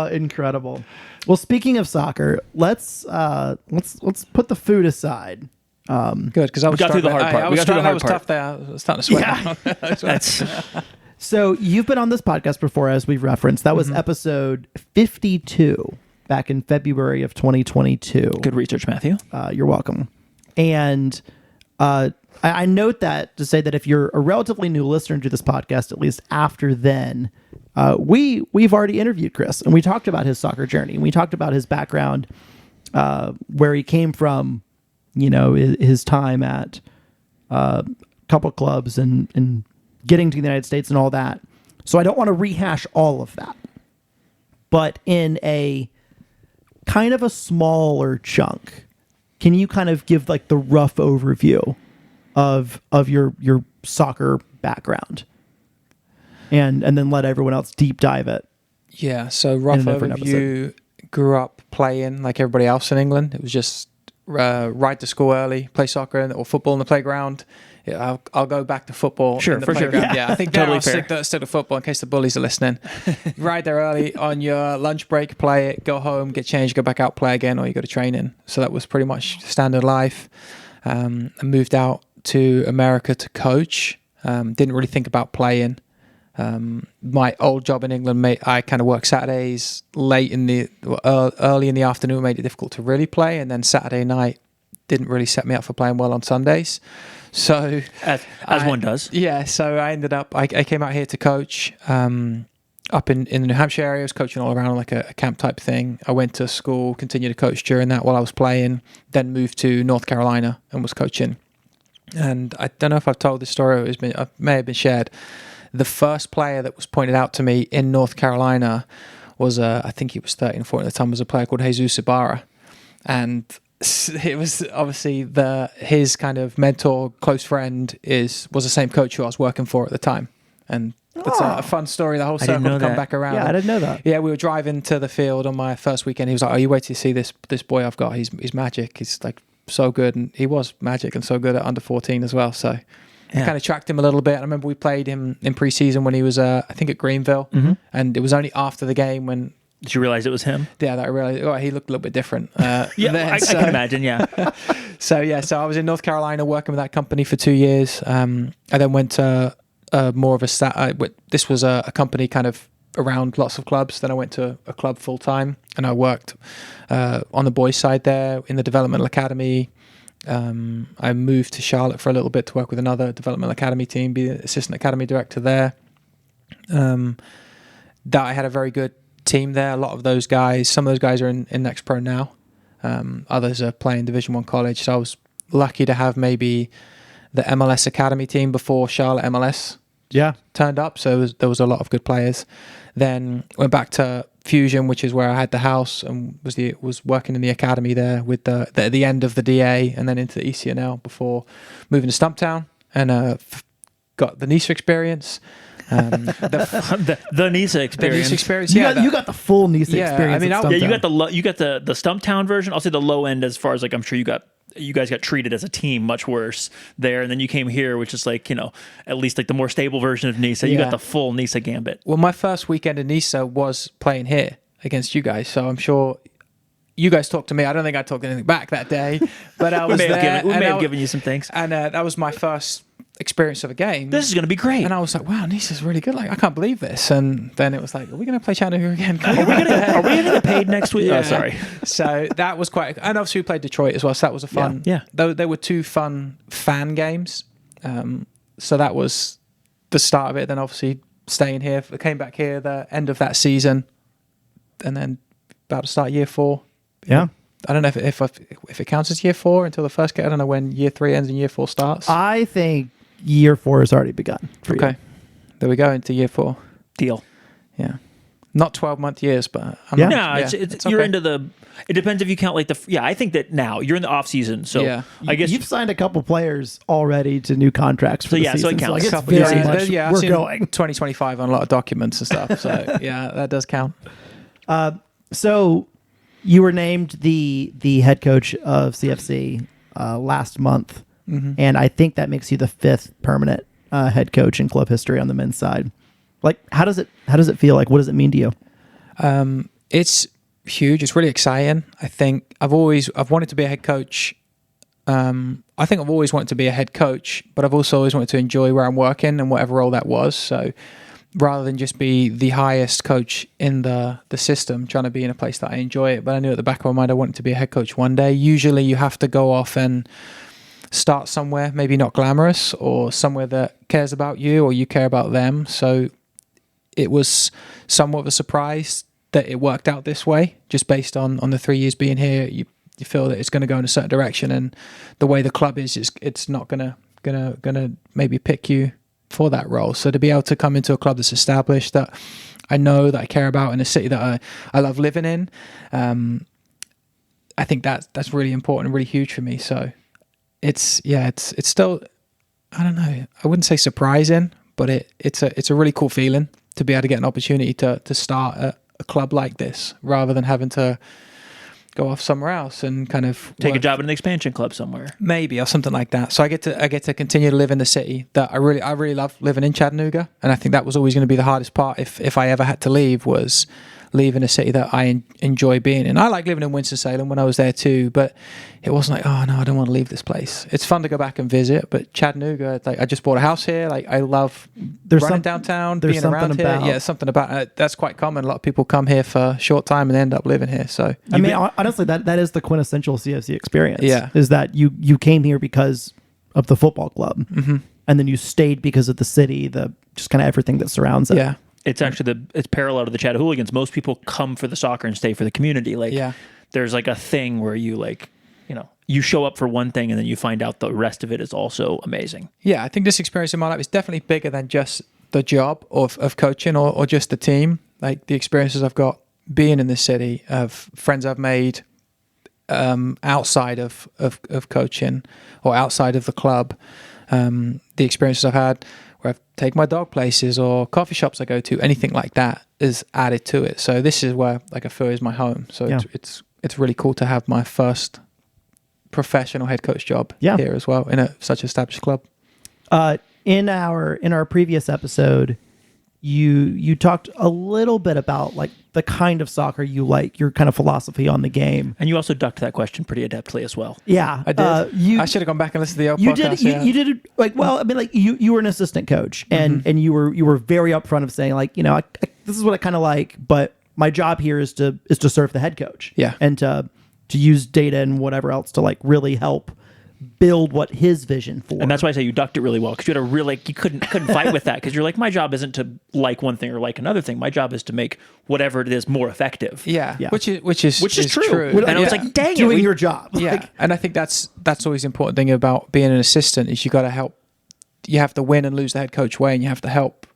Incredible. Well, speaking of soccer, let's put the food aside. Good, because I was got through the hard part. I was tough there. I was starting to sweat. Yeah. So you've been on this podcast before, as we've referenced. That was episode 52 back in February of 2022. Good research, Matthew. You're welcome. And I note that to say that if you're a relatively new listener to this podcast, at least after then, we've already interviewed Chris, and we talked about his soccer journey, and we talked about his background, where he came from, you know, his time at a couple clubs and getting to the United States and all that. So I don't want to rehash all of that. But in a kind of a smaller chunk, can you kind of give like the rough overview of your soccer background? And then let everyone else deep dive it. Yeah, so rough overview, grew up playing like everybody else in England. It was just ride to school early, play soccer or football in the playground. Yeah, I'll go back to football. Sure, in the for playground. sure. Yeah, I think Totally I'll stick to football in case the bullies are listening. Ride there early on your lunch break, play it, go home, get changed, go back out, play again, or you go to training. So that was pretty much standard life. I moved out to America to coach. Didn't really think about playing. My old job in England, I kind of worked Saturdays early in the afternoon, made it difficult to really play, and then Saturday night didn't really set me up for playing well on Sundays. So as one does. Yeah, so I ended up I came out here to coach up in the New Hampshire area. I was coaching all around like a camp type thing. I went to school, continued to coach during that while I was playing, then moved to North Carolina and was coaching. And I don't know if I've told this story, it may have been shared. The first player that was pointed out to me in North Carolina was, I think he was 13 or 14 at the time, was a player called Jesus Ibarra. And it was obviously his kind of mentor, close friend was the same coach who I was working for at the time. And it's a fun story. The whole circle to come back around. Yeah, I didn't know that. Yeah, we were driving to the field on my first weekend. He was like, "Oh, you wait till you see this boy I've got. He's magic. He's like so good." And he was magic and so good at under 14 as well. So I kind of tracked him a little bit. I remember we played him in pre-season when he was, I think, at Greenville. Mm-hmm. And it was only after the game when... Did you realize it was him? Yeah, that I realized, he looked a little bit different. I can imagine, yeah. So I was in North Carolina working with that company for 2 years. I then went to more of a this was a company kind of around lots of clubs. Then I went to a club full time, and I worked on the boys' side there in the developmental academy. I moved to Charlotte for a little bit to work with another developmental academy team, be the assistant academy director there. That I had a very good team there. A lot of those guys, some of those guys are in Next Pro now. Others are playing Division 1 college. So I was lucky to have maybe the MLS academy team before Charlotte MLS turned up. So there was a lot of good players. Then went back to Fusion, which is where I had the house, and was working in the academy there with the end of the DA and then into the ECNL before moving to Stumptown, and got the NISA experience. The NISA experience. You got the full NISA experience. I mean, you got the Stumptown version. I'll say the low end as far as like I'm sure you guys got treated as a team much worse there, and then you came here, which is like at least like the more stable version of NISA. You got the full NISA gambit. Well, my first weekend in NISA was playing here against you guys, so I'm sure you guys talked to me. I don't think I talked anything back that day, but I was there. We may have given you some things, and that was my first experience of a game. This is going to be great. And I was like, wow, Nisa's really good. Like, I can't believe this. And then it was like, are we going to play Chattanooga again? Are we going to get paid next week? Yeah. Oh, sorry. So that was quite, and obviously we played Detroit as well. So that was a fun, There were 2 fun fan games. So that was the start of it. Then obviously staying here, I came back here the end of that season, and then about to start year 4. Yeah. I don't know if it counts as year 4 until the first game. I don't know when year 3 ends and year 4 starts. I think year 4 has already begun. Okay. You. There we go, into year 4. Deal. Yeah. Not 12-month years, but it's you're into the. It depends if you count like the. Yeah, I think that now you're in the off season, so I guess you've signed a couple players already to new contracts for the season. So it counts. So very much we're going 2025 on a lot of documents and stuff. So yeah, that does count. So you were named the head coach of CFC last month, and I think that makes you the 5th permanent head coach in club history on the men's side. Like, how does it feel? Like, what does it mean to you? It's huge. It's really exciting. I think I've wanted to be a head coach. I think I've always wanted to be a head coach, but I've also always wanted to enjoy where I'm working and whatever role that was. So rather than just be the highest coach in the system, trying to be in a place that I enjoy it. But I knew at the back of my mind I wanted to be a head coach one day. Usually you have to go off and start somewhere, maybe not glamorous, or somewhere that cares about you or you care about them. So it was somewhat of a surprise that it worked out this way, just based on the 3 years being here. You feel that it's going to go in a certain direction, and the way the club is it's not gonna maybe pick you for that role. So to be able to come into a club that's established, that I know, that I care about, in a city that I love living in, I think that's really important and really huge for me. So it's still, I don't know, I wouldn't say surprising, but it's a really cool feeling to be able to get an opportunity to start a club like this, rather than having to go off somewhere else and kind of take a job in an expansion club somewhere, maybe, or something like that. So I get to continue to live in the city that I really love living in, Chattanooga, and I think that was always going to be the hardest part if I ever had to leave, was leaving a city that I enjoy being in. I like living in Winston-Salem when I was there too, but it wasn't like, oh no, I don't want to leave this place. It's fun to go back and visit, but Chattanooga, like, I just bought a house here. Like, I love running downtown, being around here. Yeah, something about it. That's quite common. A lot of people come here for a short time and end up living here. So I mean, honestly, that is the quintessential CFC experience. Yeah, is that you came here because of the football club, and then you stayed because of the city, just kind of everything that surrounds it. Yeah. It's actually it's parallel to the Chatahooligans. Most people come for the soccer and stay for the community. Like, there's like a thing where you you show up for one thing and then you find out the rest of it is also amazing. Yeah, I think this experience in my life is definitely bigger than just the job of coaching or just the team. Like, the experiences I've got being in this city, of friends I've made outside of coaching or outside of the club, the experiences I've had where I've taken my dog places or coffee shops I go to, anything like that is added to it. So this is where, like, I feel is my home. So it's really cool to have my first professional head coach job here as well in such an established club. In our previous episode, you talked a little bit about like the kind of soccer you like, your kind of philosophy on the game. And you also ducked that question pretty adeptly as well. Yeah, I did. I should have gone back and listened to the old you podcast. did. You did it like well. I mean, like you were an assistant coach, and you were very upfront of saying like, this is what I kind of like, but my job here is to serve the head coach. Yeah, and to use data and whatever else to like really help build what his vision for. And that's why I say you ducked it really well, because you had a really, you couldn't fight with that, because you're like, my job isn't to like one thing or like another thing. My job is to make whatever it is more effective. Yeah. Which is true. And I was like, dang, doing your job. Yeah. And I think that's always the important thing about being an assistant is you got to help. You have to win and lose the head coach way, and you have to help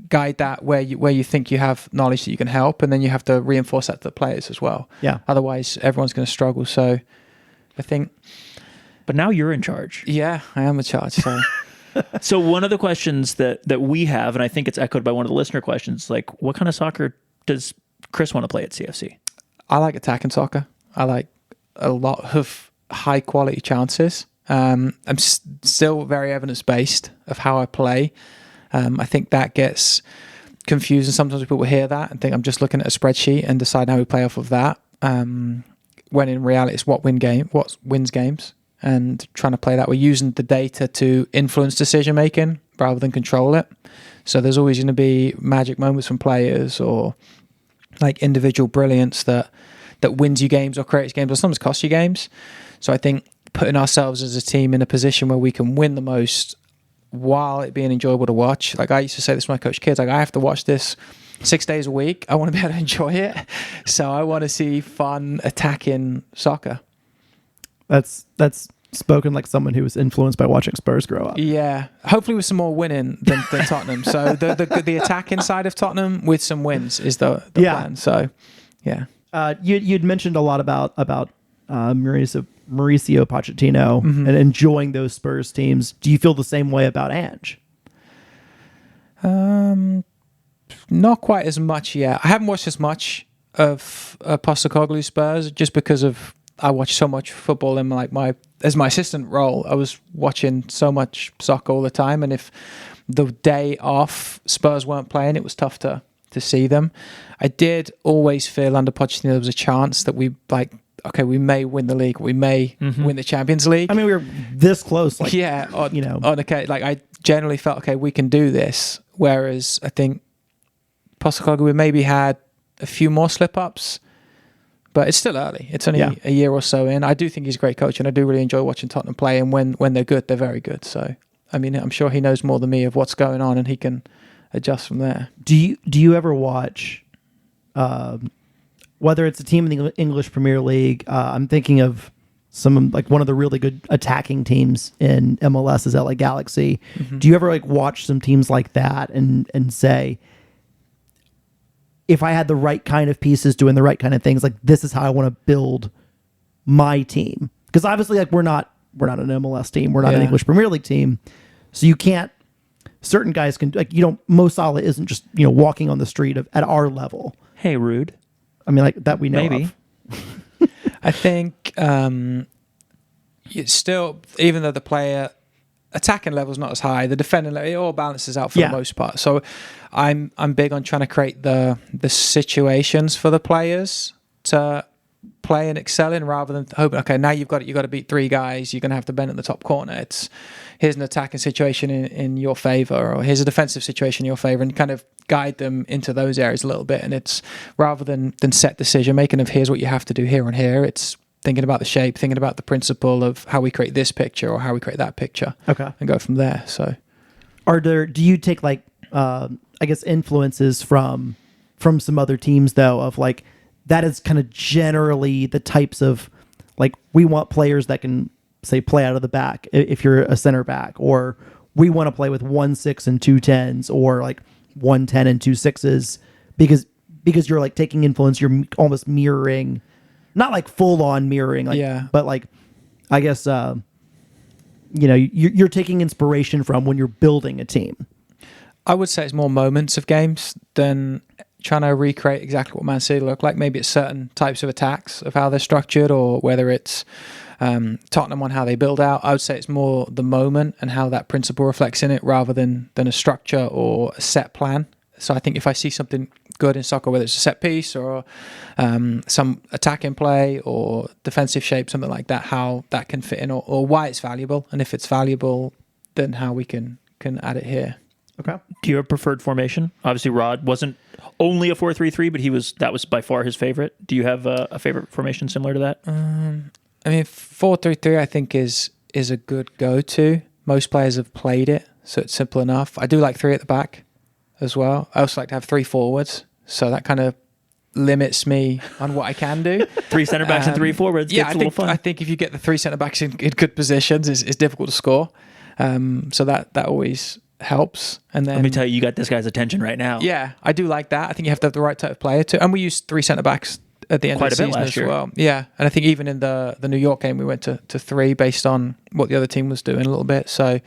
guide that where you think you have knowledge that you can help, and then you have to reinforce that to the players as well. Yeah. Otherwise, everyone's going to struggle. So I think. But now you're in charge. Yeah, I am in charge. So, so one of the questions that we have, and I think it's echoed by one of the listener questions, like, what kind of soccer does Chris want to play at CFC? I like attacking soccer. I like a lot of high quality chances. I'm still very evidence based of how I play. I think that gets confusing. Sometimes people hear that and think I'm just looking at a spreadsheet and decide how we play off of that. When in reality, it's what wins games. And trying to play that. We're using the data to influence decision making rather than control it. So there's always going to be magic moments from players or like individual brilliance that wins you games or creates games or sometimes costs you games. So I think putting ourselves as a team in a position where we can win the most while it being enjoyable to watch. Like I used to say this to my coach kids, like I have to watch this 6 days a week. I want to be able to enjoy it. So I want to see fun attacking soccer. That's spoken like someone who was influenced by watching Spurs grow up. Yeah, hopefully with some more winning than Tottenham. So the attacking side of Tottenham with some wins is the plan. So yeah, you'd mentioned a lot about Mauricio Pochettino and enjoying those Spurs teams. Do you feel the same way about Ange? Not quite as much yet. I haven't watched as much of Postecoglou Spurs just because of. I watch so much football in my assistant role. I was watching so much soccer all the time, and if the day off Spurs weren't playing, it was tough to see them. I did always feel under Pochettino there was a chance that we may win the league, we may win the Champions League. I mean, we were this close. Like, I generally felt okay, we can do this. Whereas I think Postecoglou, we maybe had a few more slip ups. But it's still early. It's only a year or so in. I do think he's a great coach, and I do really enjoy watching Tottenham play. And when they're good, they're very good. So, I mean, I'm sure he knows more than me of what's going on, and he can adjust from there. Do you ever watch, whether it's a team in the English Premier League? I'm thinking of some like one of the really good attacking teams in MLS is LA Galaxy. Do you ever like watch some teams like that and say, if I had the right kind of pieces doing the right kind of things, like this is how I want to build my team? Because obviously, like we're not an MLS team, we're not an English Premier League team, so you can't. Certain guys can Mo Salah isn't just walking on the street at our level. Hey, rude. I mean, like that we know Maybe. of. I think it's still, even though the player attacking level is not as high, the defending level, it all balances out for the most part. So I'm big on trying to create the situations for the players to play and excel in, rather than hoping, okay, now you've got to beat 3 guys, you're going to have to bend at the top corner. It's here's an attacking situation in your favor, or here's a defensive situation in your favor, and kind of guide them into those areas a little bit. And it's rather than set decision making of here's what you have to do here and here, it's thinking about the shape, thinking about the principle of how we create this picture or how we create that picture. Okay. And go from there. So do you take like I guess influences from some other teams though, of like that is kind of generally the types of like we want players that can say play out of the back if you're a center back, or we want to play with 1 6 and 2 10s, or like 1 10 and 2 6s, because you're like taking influence, you're almost mirroring. Not like full on mirroring, but like, I guess, you're taking inspiration from when you're building a team. I would say it's more moments of games than trying to recreate exactly what Man City look like. Maybe it's certain types of attacks of how they're structured, or whether it's Tottenham on how they build out. I would say it's more the moment and how that principle reflects in it, rather than a structure or a set plan. So I think if I see something good in soccer, whether it's a set piece or some attacking play or defensive shape, something like that, how that can fit in, or why it's valuable, and if it's valuable, then how we can add it here. Okay. Do you have a preferred formation? Obviously, Rod wasn't only a 4-3-3, but that was by far his favorite. Do you have a favorite formation similar to that? I mean, 4-3-3 I think is a good go-to. Most players have played it, so it's simple enough. I do like 3 at the back as well. I also like to have 3 forwards, so that kind of limits me on what I can do. 3 center backs and 3 forwards. Yeah, Gets a little fun. I think if you get the 3 center backs in good positions, it's difficult to score. So that always helps. And then Let me tell you, you got this guy's attention right now. yeah, I do like that. I think you have to have the right type of player too. And we used 3 center backs at the end Quite of the a bit season last as year. well. Yeah, and I think even in the New York game, we went to 3 based on what the other team was doing a little bit. So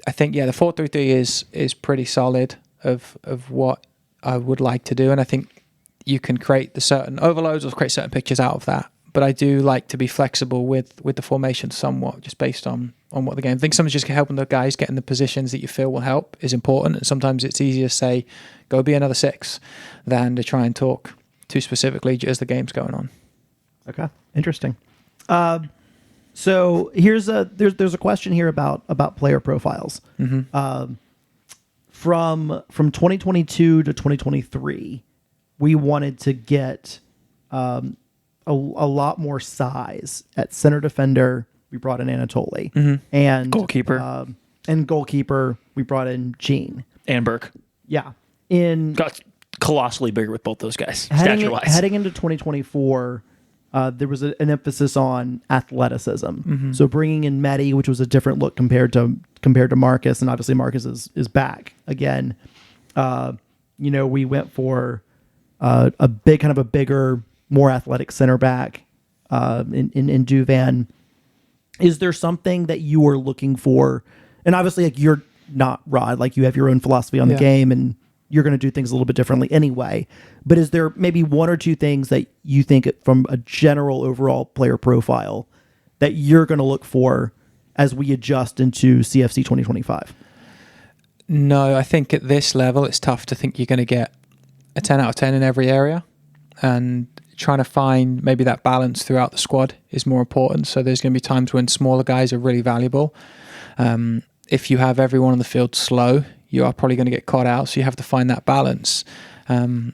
I think the 4-3-3 is pretty solid of what I would like to do, and I think you can create the certain overloads or create certain pictures out of that. But I do like to be flexible with the formation somewhat, just based on what the game. I think sometimes just helping the guys get in the positions that you feel will help is important, and sometimes it's easier to say go be another 6 than to try and talk too specifically as the game's going on. Okay, interesting. So there's a question here about player profiles. Mm-hmm. From 2022 to 2023, we wanted to get a lot more size at center defender. We brought in Anatoly, and Goalkeeper. and goalkeeper we brought in Gene And Burke. Yeah, Got colossally bigger with both those guys, heading stature-wise. heading into 2024. There was an emphasis on athleticism. So bringing in Mehdi, which was a different look compared to Marcus, and obviously Marcus is back again. We went for a bigger, more athletic center back in Duvan. Is there something that you are looking for? And obviously, like, you're not Rod, like you have your own philosophy on the game, and you're going to do things a little bit differently anyway. But is there maybe 1 or 2 things that you think from a general overall player profile that you're going to look for as we adjust into CFC 2025? No, I think at this level, it's tough to think you're going to get a 10 out of 10 in every area. And trying to find maybe that balance throughout the squad is more important. So there's going to be times when smaller guys are really valuable. If you have everyone on the field slow, you are probably going to get caught out. So you have to find that balance. I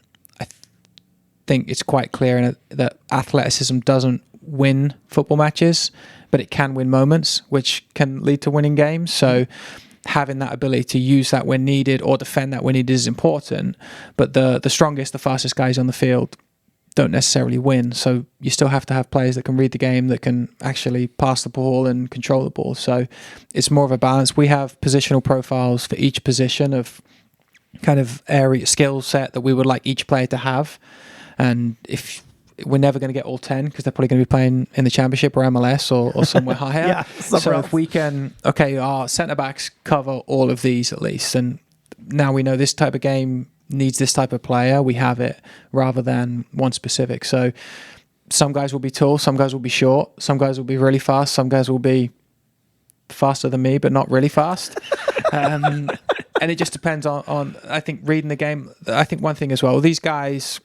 think it's quite clear that athleticism doesn't win football matches, but it can win moments, which can lead to winning games. So having that ability to use that when needed or defend that when needed is important. But the strongest, the fastest guys on the field don't necessarily win. So you still have to have players that can read the game, that can actually pass the ball and control the ball. So it's more of a balance. We have positional profiles for each position of kind of area skill set that we would like each player to have. And if we're never going to get all 10, because they're probably going to be playing in the Championship or MLS or somewhere higher. So if we can, our centre backs cover all of these at least, and now we know this type of game needs this type of player, we have it, rather than one specific. So some guys will be tall, some guys will be short, some guys will be really fast, some guys will be faster than me but not really fast. And it just depends on I think reading the game. I think one thing as well, these guys,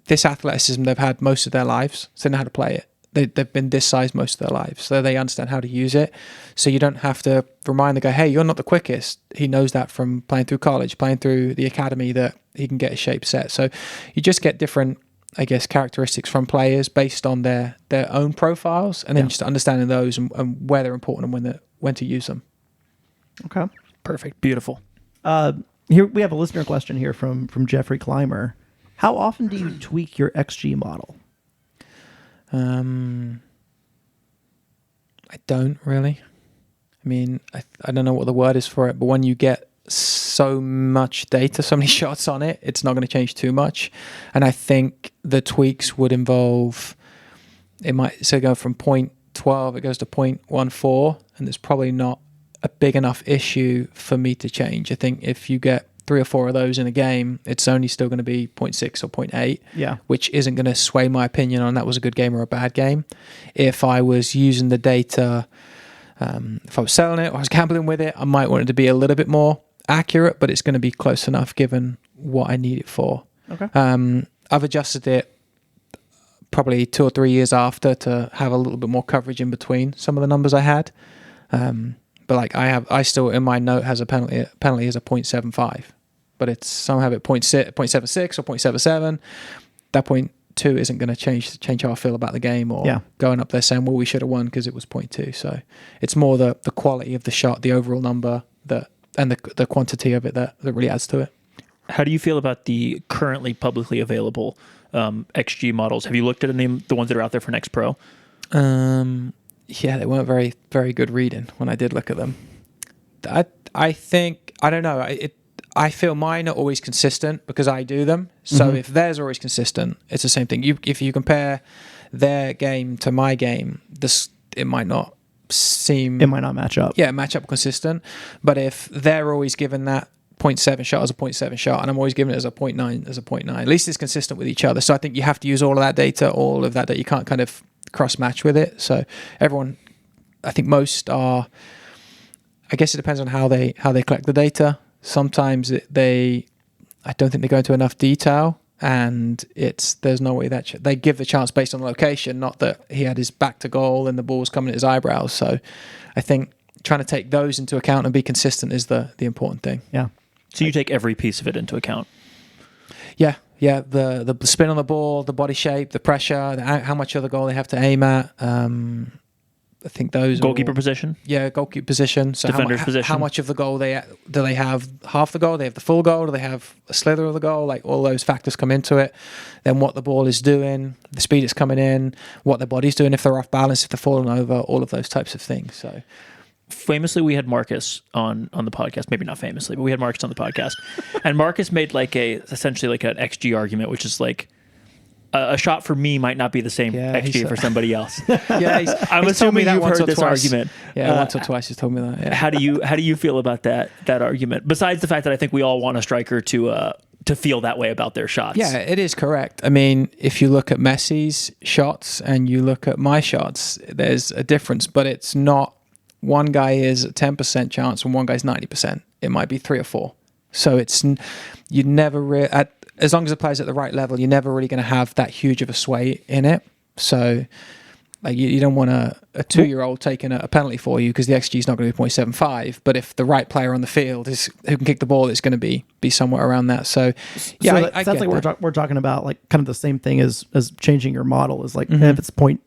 this athleticism they've had most of their lives, so they know how to play it. They've been this size most of their lives, so they understand how to use it. So you don't have to remind the guy, hey, you're not the quickest. He knows that from playing through college, playing through the academy, that he can get his shape set. So you just get different, I guess, characteristics from players based on their own profiles, and then just understanding those and where they're important and when to use them. Okay. Perfect. Beautiful. Here we have a listener question here from Jeffrey Clymer. How often do you tweak your XG model? I don't really. I mean, I don't know what the word is for it, but when you get so much data, so many shots on it, it's not going to change too much. And I think the tweaks would involve, it might say go from 0.12, it goes to 0.14, and there's probably not a big enough issue for me to change. I think if you get 3 or 4 of those in a game, it's only still going to be 0.6 or 0.8, Yeah. which isn't going to sway my opinion on that was a good game or a bad game. If I was using the data, if I was selling it or I was gambling with it, I might want it to be a little bit more accurate, but it's going to be close enough given what I need it for. Okay. I've adjusted it probably 2 or 3 years after to have a little bit more coverage in between some of the numbers I had. But like I still in my note has a penalty is a 0.75, but it's some have it 0.76 or 0.77. That 0.2 isn't going to change how I feel about the game or going up there saying, well, we should have won because it was 0.2. So it's more the quality of the shot, the overall number and the quantity of it that really adds to it. How do you feel about the currently publicly available XG models? Have you looked at the ones that are out there for Next Pro? Yeah, they weren't very, very good reading when I did look at them. I think, I don't know, I feel mine are always consistent because I do them. So if theirs are always consistent, it's the same thing. If you compare their game to my game, it might not match up. Yeah, match up consistent. But if they're always given that 0.7 shot as a 0.7 shot, and I'm always giving it as a 0.9 as a 0.9, at least it's consistent with each other. So I think you have to use all of that data, you can't kind of cross match with it. So everyone, I think most are, I guess it depends on how they collect the data. Sometimes I don't think they go into enough detail, and there's no way that they give the chance based on the location, not that he had his back to goal and the ball was coming at his eyebrows. So I think trying to take those into account and be consistent is the important thing. Yeah. So you take every piece of it into account. Yeah. Yeah, the spin on the ball, the body shape, the pressure, how much of the goal they have to aim at. I think those goalkeeper position. Yeah, goalkeeper position. So defender's position. How much of the goal do they have? Half the goal? They have the full goal? Do they have a slither of the goal? Like all those factors come into it. Then what the ball is doing, the speed it's coming in, what their body's doing, if they're off balance, if they're falling over, all of those types of things. So. Famously, we had Marcus on the podcast. Maybe not famously, but we had Marcus on the podcast, and Marcus made essentially an XG argument, which is like a shot for me might not be the same XG for somebody else. Yeah, I'm assuming you've heard this argument. Yeah, once or twice he's told me that. Yeah. How do you feel about that argument? Besides the fact that I think we all want a striker to feel that way about their shots. Yeah, it is correct. I mean, if you look at Messi's shots and you look at my shots, there's a difference, but it's not. One guy is a 10% chance and one guy's 90%. It might be 3 or 4. So you never as long as the player's at the right level, you're never really going to have that huge of a sway in it. So like you don't want a 2-year-old taking a penalty for you because the XG is not going to be 0.75. But if the right player on the field who can kick the ball, it's going to be somewhere around that. So yeah, so it sounds like we're talking about like kind of the same thing as changing your model is like if it's 0.03,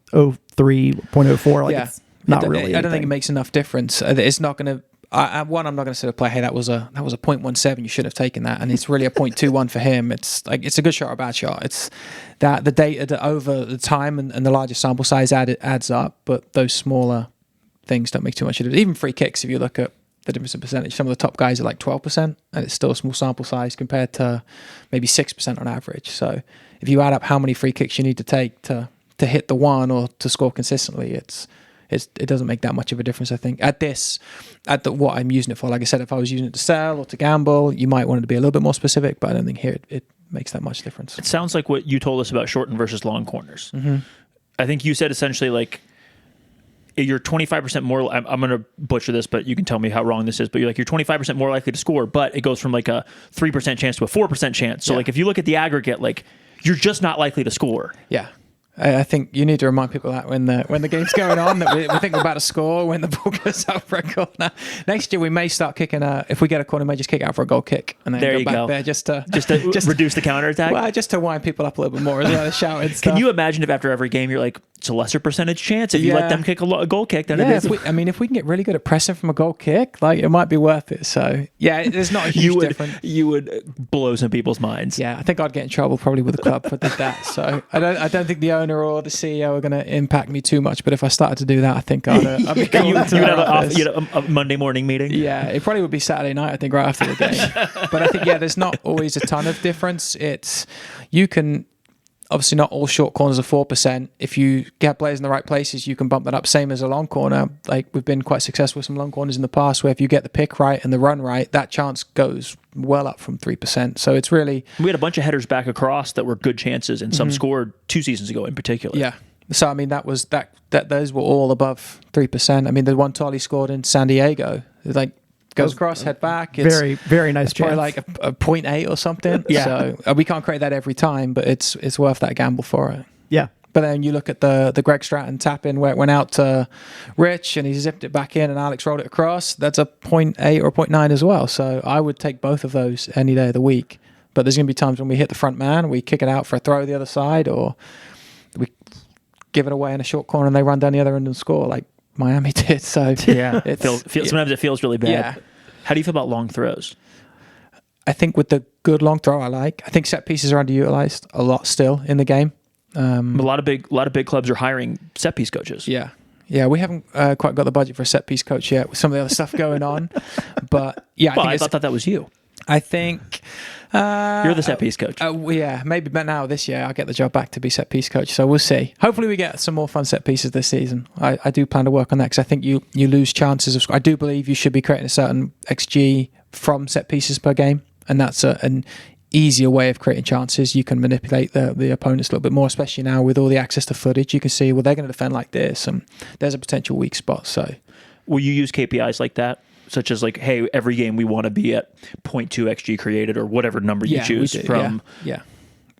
0.04, like it's not really. I don't think it makes enough difference. It's not going to. I'm not going to say to play, hey, that was a 0.17. You should have taken that, and it's really a 0.21 for him. It's like it's a good shot or a bad shot. It's that the data that over the time and the larger sample size adds up, but those smaller things don't make too much of it. Even free kicks, if you look at the difference in percentage, some of the top guys are like 12%, and it's still a small sample size compared to maybe 6% on average. So if you add up how many free kicks you need to take to hit the one or to score consistently, it doesn't make that much of a difference, I think. At what I'm using it for, like I said, if I was using it to sell or to gamble, you might want it to be a little bit more specific, but I don't think here it makes that much difference. It sounds like what you told us about shortened versus long corners. Mm-hmm. I think you said essentially like you're 25% more, I'm going to butcher this, but you can tell me how wrong this is, but you're 25% more likely to score, but it goes from like a 3% chance to a 4% chance. So like if you look at the aggregate, like you're just not likely to score. Yeah. I think you need to remind people that when the game's going on, that we think we're about to score when the ball goes out for a corner. Next year we may start kicking if we get a corner, we may just kick out for a goal kick and then go back there just to reduce the counterattack. Well, just to wind people up a little bit more as well as shouting stuff. Can you imagine if after every game you're like, it's a lesser percentage chance if you let them kick a goal kick than it is? If we can get really good at pressing from a goal kick, like it might be worth it. So yeah, there's not a huge difference. You would blow some people's minds. Yeah, I think I'd get in trouble probably with the club if I did that. So I don't think the owner or the CEO are going to impact me too much. But if I started to do that, I think I'd be going you'd have a Monday morning meeting. Yeah, it probably would be Saturday night, I think, right after the game. But I think there's not always a ton of difference. Obviously, not all short corners are 4%. If you get players in the right places, you can bump that up. Same as a long corner. Like, we've been quite successful with some long corners in the past, where if you get the pick right and the run right, that chance goes well up from 3%. So it's really... We had a bunch of headers back across that were good chances, and some scored 2 seasons ago in particular. Yeah. So, I mean, those were all above 3%. I mean, the one Tolly scored in San Diego, like, goes across, head back. It's very, very nice chance. probably like a 0.8 or something. Yeah. So we can't create that every time, but it's worth that gamble for it. Yeah. But then you look at the Greg Stratton tap in where it went out to Rich and he zipped it back in and Alex rolled it across. That's a 0.8 or 0.9 as well. So I would take both of those any day of the week. But there's going to be times when we hit the front man, we kick it out for a throw the other side, or we give it away in a short corner and they run down the other end and score like Miami did. So Yeah. Sometimes it feels really bad. Yeah. How do you feel about long throws? I think with the good long throw, I think set pieces are underutilized a lot still in the game. A lot of big clubs are hiring set piece coaches. Yeah. We haven't quite got the budget for a set piece coach yet with some of the other stuff going on. But yeah, I thought that was you. I think You're the set piece coach. Yeah, maybe. But now this year, I'll get the job back to be set piece coach. So we'll see. Hopefully, we get some more fun set pieces this season. I do plan to work on that because I think you lose chances of. I do believe you should be creating a certain XG from set pieces per game, and that's an easier way of creating chances. You can manipulate the opponents a little bit more, especially now with all the access to footage. You can see, well, they're going to defend like this, and there's a potential weak spot. So, will you use KPIs like that? Such as like, hey, every game we want to be at 0.2 XG created or whatever number you choose from. Yeah.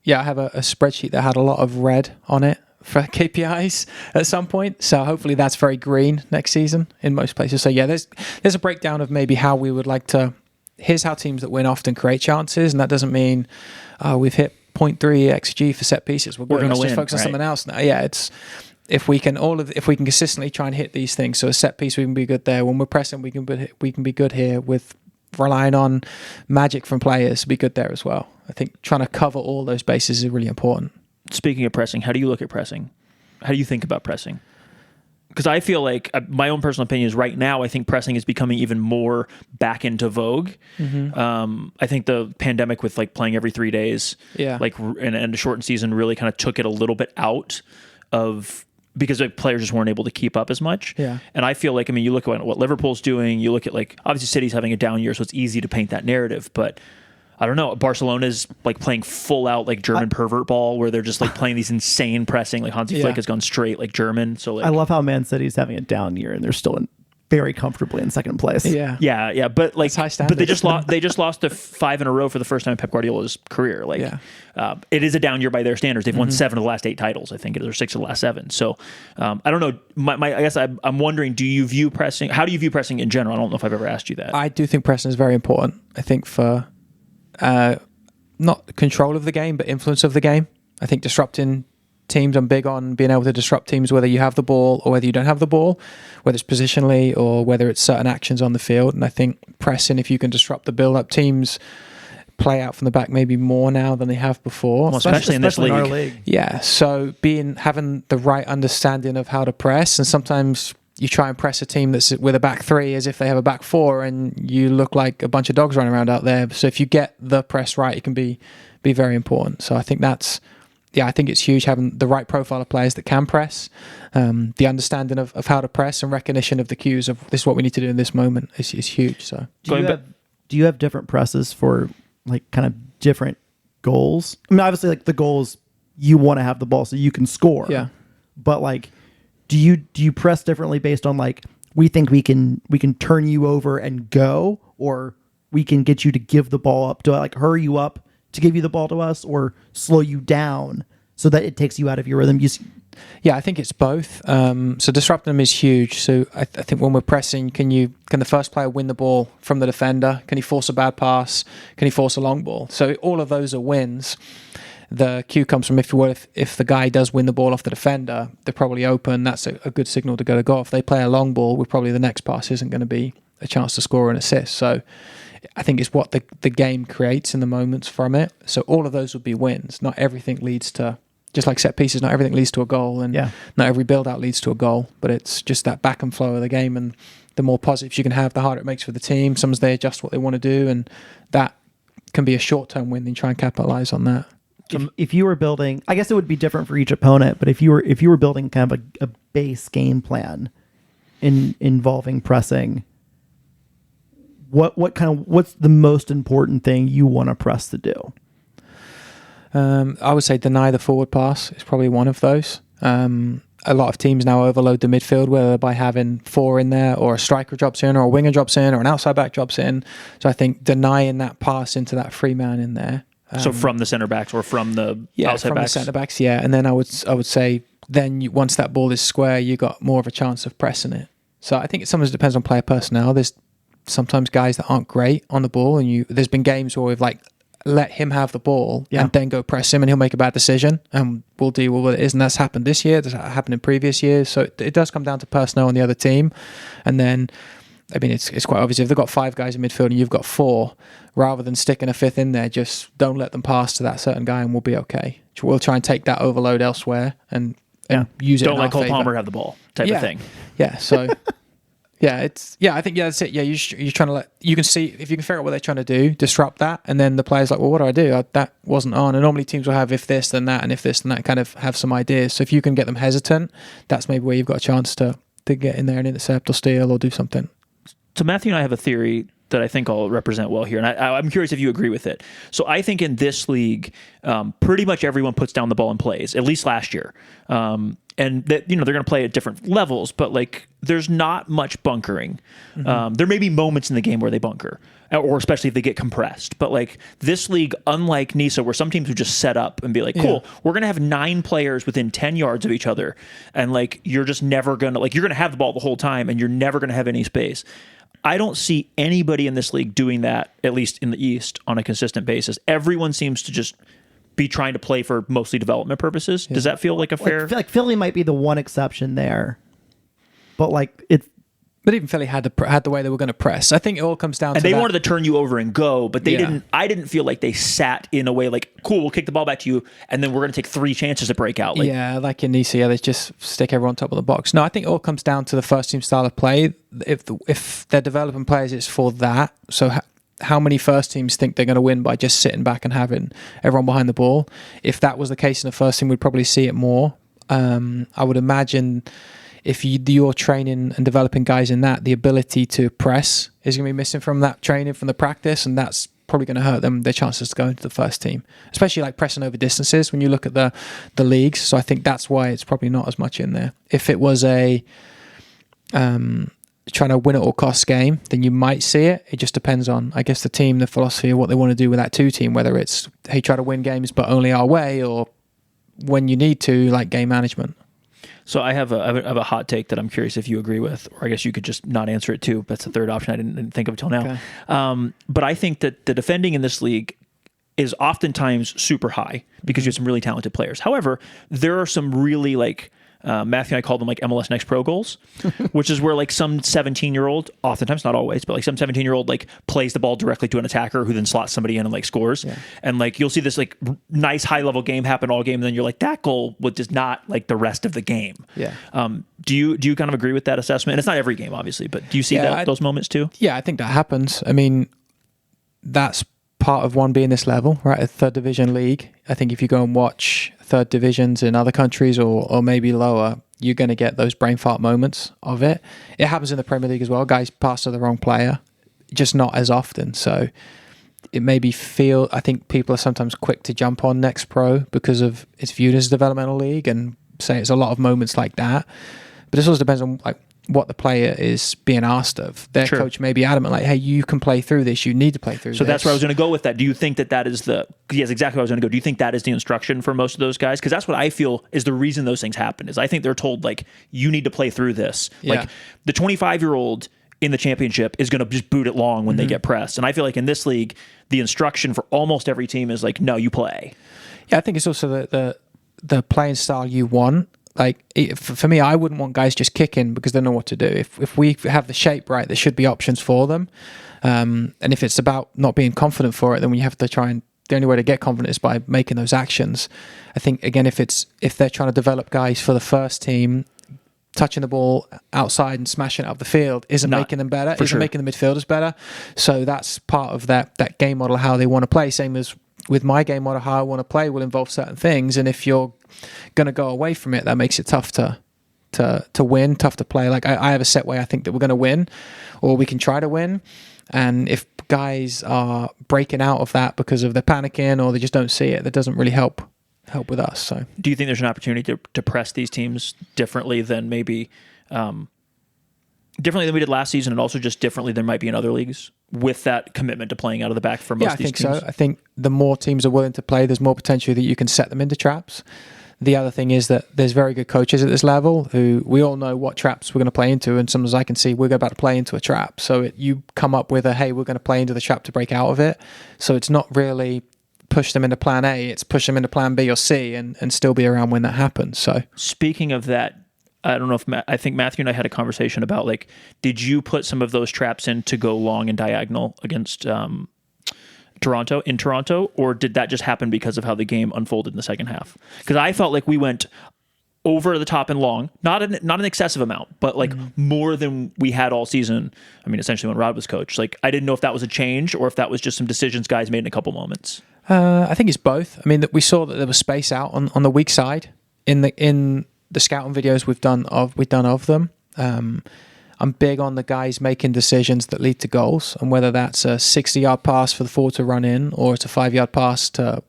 I have a spreadsheet that had a lot of red on it for KPIs at some point. So hopefully that's very green next season in most places. So yeah, there's a breakdown of maybe how we would like to. Here's how teams that win often create chances, and that doesn't mean we've hit 0.3 XG for set pieces. We're going to just focus on something else now. Yeah, it's. If we can consistently try and hit these things, so a set piece we can be good there. When we're pressing, we can be good here. With relying on magic from players, be good there as well. I think trying to cover all those bases is really important. Speaking of pressing, how do you look at pressing? How do you think about pressing? Because I feel like my own personal opinion is right now I think pressing is becoming even more back into vogue. Mm-hmm. I think the pandemic with like playing every 3 days, and a shortened season really kind of took it a little bit out of. Because like, players just weren't able to keep up as much. Yeah. And I feel like, I mean, you look at what Liverpool's doing, you look at like, obviously City's having a down year, so it's easy to paint that narrative, but I don't know, Barcelona's like playing full out like German pervert ball where they're just like playing these insane pressing, like Hansi Flick has gone straight like German. So like, I love how Man City's having a down year and they're still very comfortably in second place. Yeah. But like, high standards. But they just lost to 5 in a row for the first time in Pep Guardiola's career. Like, it is a down year by their standards. They've won 7 of the last 8 titles, I think, or 6 of the last 7. So, I don't know. I guess I'm wondering, do you view pressing? How do you view pressing in general? I don't know if I've ever asked you that. I do think pressing is very important. I think for not control of the game, but influence of the game. I think disrupting teams, I'm big on being able to disrupt teams whether you have the ball or whether you don't have the ball, whether it's positionally or whether it's certain actions on the field. And I think pressing, if you can disrupt the build-up, teams play out from the back maybe more now than they have before. Well, especially in this league. In our league. Yeah, so having the right understanding of how to press, and sometimes you try and press a team that's with a back 3 as if they have a back 4 and you look like a bunch of dogs running around out there. So if you get the press right, it can be very important. So I think I think it's huge having the right profile of players that can press, the understanding of how to press and recognition of the cues of this is what we need to do in this moment is huge. So do you have different presses for like kind of different goals? I mean, obviously like the goals, you want to have the ball so you can score. Yeah. But like, do you press differently based on like, we think we can turn you over and go, or we can get you to give the ball up to like hurry you up to give you the ball to us, or slow you down so that it takes you out of your rhythm? Yeah, I think it's both. So disrupting them is huge. So I think when we're pressing, can the first player win the ball from the defender? Can he force a bad pass? Can he force a long ball? So all of those are wins. The cue comes from if the guy does win the ball off the defender, they're probably open. That's a good signal to go to goal. If they play a long ball, the next pass isn't going to be a chance to score an assist. So I think it's what the game creates in the moments from it. So all of those would be wins. Not everything leads to, just like set pieces, not everything leads to a goal, and not every build-out leads to a goal, but it's just that back and flow of the game, and the more positives you can have, the harder it makes for the team. Sometimes they adjust what they want to do, and that can be a short-term win and try and capitalize on that. if you were building, I guess it would be different for each opponent, but if you were building kind of a base game plan involving pressing, what's the most important thing you want to press to do? I would say deny the forward pass is probably one of those. A lot of teams now overload the midfield, whether by having 4 in there, or a striker drops in, or a winger drops in, or an outside back drops in. So I think denying that pass into that free man in there. So from the centre backs or from the outside from backs? the centre backs, yeah. And then I would say then once that ball is square, you got more of a chance of pressing it. So I think it sometimes depends on player personnel. There's sometimes guys that aren't great on the ball, and there's been games where we've let him have the ball and then go press him, and he'll make a bad decision, and we'll deal with what it is. And that's happened this year. That's happened in previous years. So it does come down to personnel on the other team. And then, I mean, it's quite obvious if they've got 5 guys in midfield and you've got 4, rather than sticking a 5th in there, just don't let them pass to that certain guy, and we'll be okay. We'll try and take that overload elsewhere and use it. Don't let Cole Palmer have the ball, type of thing. Yeah. So. I think that's it. Yeah, you're trying to you can see if you can figure out what they're trying to do, disrupt that, and then the player's like, well, what do I do? That wasn't on. And normally teams will have if this then that, and if this then that, kind of have some ideas. So if you can get them hesitant, that's maybe where you've got a chance to get in there and intercept or steal or do something. So Matthew and I have a theory that I think I'll represent well here, and I'm curious if you agree with it. So I think in this league, pretty much everyone puts down the ball and plays, at least last year. And that they're going to play at different levels, but there's not much bunkering. Mm-hmm. There may be moments in the game where they bunker, or especially if they get compressed. But this league, unlike NISA, where some teams would just set up and be like, cool, we're going to have 9 players within 10 yards of each other, and you're just never going to you're going to have the ball the whole time, and you're never going to have any space. I don't see anybody in this league doing that, at least in the East, on a consistent basis. Everyone seems to just be trying to play for mostly development purposes. Yeah. Does that feel like a fair... I feel like Philly might be the one exception there. But it's... But even Philly had the way they were going to press. I think it all comes down to and they wanted to turn you over and go, but they didn't... I didn't feel like they sat in a way cool, we'll kick the ball back to you, and then we're going to take 3 chances to break out. Like in Nice, they just stick everyone on top of the box. No, I think it all comes down to the first team style of play. If they're developing players, it's for that. So how many first teams think they're going to win by just sitting back and having everyone behind the ball? If that was the case in the first team, we'd probably see it more. I would imagine... if you're training and developing guys in that, the ability to press is going to be missing from that training, from the practice, and that's probably going to hurt them, their chances to go into the first team, especially pressing over distances when you look at the leagues. So I think that's why it's probably not as much in there. If it was a trying to win at all costs game, then you might see it. It just depends on, I guess, the team, the philosophy of what they want to do with that 2 team, whether it's, hey, try to win games but only our way, or when you need to, game management. So I have a hot take that I'm curious if you agree with, or I guess you could just not answer it too. That's the third option I didn't think of until now. Okay. But I think that the defending in this league is oftentimes super high because you have some really talented players. However, there are some really Matthew and I call them MLS Next Pro goals, which is where some 17-year-old, oftentimes not always, but some 17-year-old plays the ball directly to an attacker who then slots somebody in and scores. Yeah. And you'll see this nice high level game happen all game, and then you're that goal was not the rest of the game. Yeah. Do you kind of agree with that assessment? And it's not every game, obviously, but do you see those moments too? Yeah, I think that happens. I mean, that's part of one being this level, right? A 3rd division league. I think if you go and watch 3rd divisions in other countries or maybe lower, you're going to get those brain fart moments of it. It happens in the Premier League as well. Guys pass to the wrong player, just not as often. So it made me feel, I think people are sometimes quick to jump on Next Pro because of it's viewed as a developmental league and say it's a lot of moments like that. But this also depends on what the player is being asked of. Their coach may be adamant, hey, you can play through this. You need to play through this. So that's where I was going to go with that. Do you think that is yes, exactly where I was going to go. Do you think that is the instruction for most of those guys? Because that's what I feel is the reason those things happen, is I think they're told, you need to play through this. Yeah. The 25-year-old in the championship is going to just boot it long when they get pressed. And I feel in this league, the instruction for almost every team is no, you play. Yeah, I think it's also the playing style you want. For me, I wouldn't want guys just kicking because they know what to do. If we have the shape right, there should be options for them. And if it's about not being confident for it, then we have to try and, the only way to get confident is by making those actions. I think, again, if they're trying to develop guys for the first team, touching the ball outside and smashing it up the field isn't making them better, making the midfielders better. So that's part of that game model, how they want to play. Same as with my game model, how I want to play will involve certain things, and if you're going to go away from it, that makes it tough to win, tough to play. Like I have a set way I think that we're going to win, or we can try to win, and if guys are breaking out of that because of they're panicking or they just don't see it, that doesn't really help with us. So do you think there's an opportunity to press these teams differently than maybe differently than we did last season, and also just differently than might be in other leagues, with that commitment to playing out of the back for most of these teams? I think so. I think the more teams are willing to play, there's more potential that you can set them into traps. The other thing is that there's very good coaches at this level who we all know what traps we're going to play into, and sometimes I can see we're about to play into a trap. So you come up with hey, we're going to play into the trap to break out of it. So it's not really push them into plan A, it's push them into plan B or C and still be around when that happens. So speaking of that, I don't know if I think Matthew and I had a conversation about, like, did you put some of those traps in to go long and diagonal against Toronto, or did that just happen because of how the game unfolded in the second half? Because I felt like we went over the top and long, not an excessive amount, but like more than we had all season. I mean, essentially when Rod was coach, like I didn't know if that was a change or if that was just some decisions guys made in a couple moments. I think it's both. I mean, that we saw that there was space out on the weak side in the scouting videos we've done of them. I'm big on the guys making decisions that lead to goals, and whether that's a 60-yard pass for the forward to run in or it's a 5-yard pass to